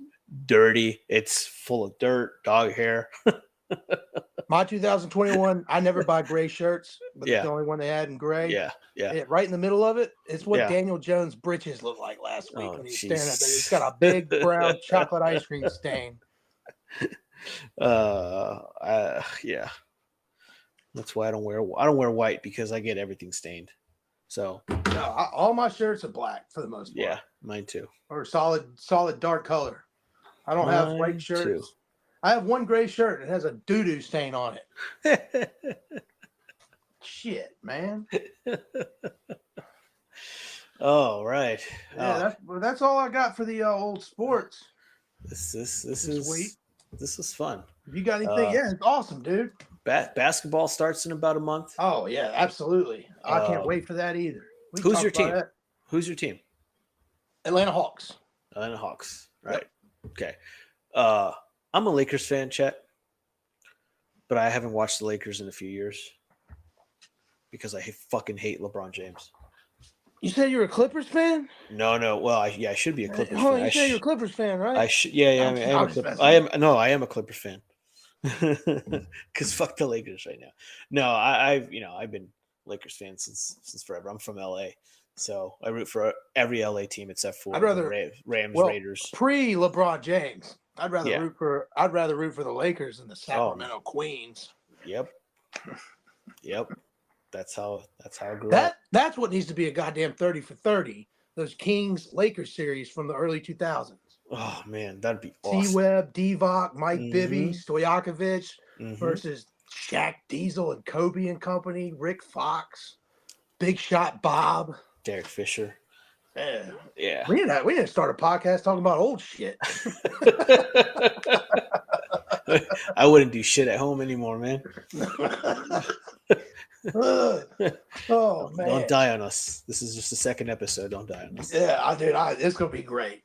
dirty. It's full of dirt, dog hair. My 2021, I never buy gray shirts, but it's the only one they had in gray. Yeah. Right in the middle of it, it's what Daniel Jones' britches looked like last week when he was staring at it. It's got a big brown chocolate ice cream stain. Yeah. That's why I don't wear white, because I get everything stained. So all my shirts are black for the most part. Yeah, mine too. Or solid dark color. I don't have white shirts. Too. I have one gray shirt. It has a doo-doo stain on it. Shit, man. Oh, right. Yeah, that's all I got for the old sports. This was fun. If you got anything? Yeah, it's awesome, dude. Basketball starts in about a month. Oh yeah, absolutely. I can't wait for that either. Who's your team? Who's your team? Atlanta Hawks. Atlanta Hawks. Right. Yep. Okay. I'm a Lakers fan, Chet, but I haven't watched the Lakers in a few years because I fucking hate LeBron James. You said you're a Clippers fan? No. Well, I should be a Clippers fan. You said you're a Clippers fan, right? I should. Yeah. I am a Clippers fan. Because fuck the Lakers right now. No, I've been Lakers fan since forever. I'm from LA, so I root for every LA team except for the Rams, Raiders. Pre LeBron James, I'd rather root for the Lakers than the Sacramento Queens. Yep. Yep. That's how I grew up. That's what needs to be a goddamn 30 for 30. Those Kings Lakers series from the early 2000s. Oh man, that'd be awesome. T-Web, Divock, Mike Mhm. Bibby, Stojakovic Mhm. versus Shaq Diesel and Kobe and company, Rick Fox, Big Shot Bob. Derek Fisher. Yeah. Yeah. We need to start a podcast talking about old shit. I wouldn't do shit at home anymore, man. Oh man! Don't die on us. This is just the second episode. Don't die on us. Yeah, it's gonna be great.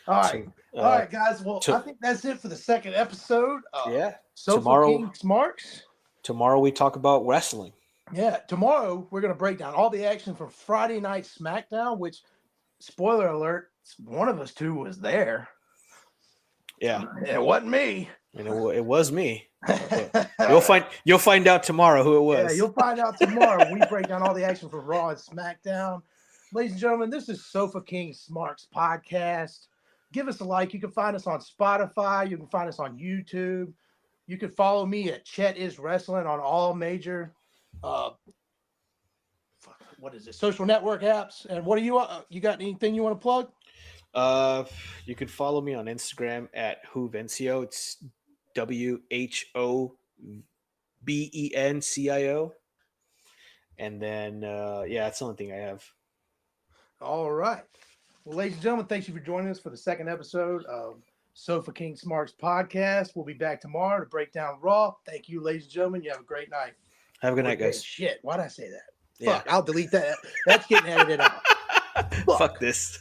All right, all right, guys. Well, I think that's it for the second episode. Yeah. Sofa King Smarks. Tomorrow we talk about wrestling. Yeah, tomorrow we're gonna break down all the action from Friday Night SmackDown. Which, spoiler alert, one of us two was there. Yeah, it wasn't me. And it was me. You'll find out tomorrow who it was. Yeah, you'll find out tomorrow. We break down all the action from Raw and SmackDown. Ladies and gentlemen, this is Sofa King Smarks Podcast. Give us a like. You can find us on Spotify. You can find us on YouTube. You can follow me at Chet Is Wrestling on all major social network apps. And what do you got anything you want to plug? You could follow me on Instagram at Whovencio. It's WHOBENCIO. And then that's the only thing I have. All right. Well, ladies and gentlemen, thank you for joining us for the second episode of Sofa King Smarks Podcast. We'll be back tomorrow to break down Raw. Thank you, ladies and gentlemen. You have a great night. Have a good night, guys. Shit, why'd I say that? Yeah. Fuck, I'll delete that. That's getting edited out. Fuck this.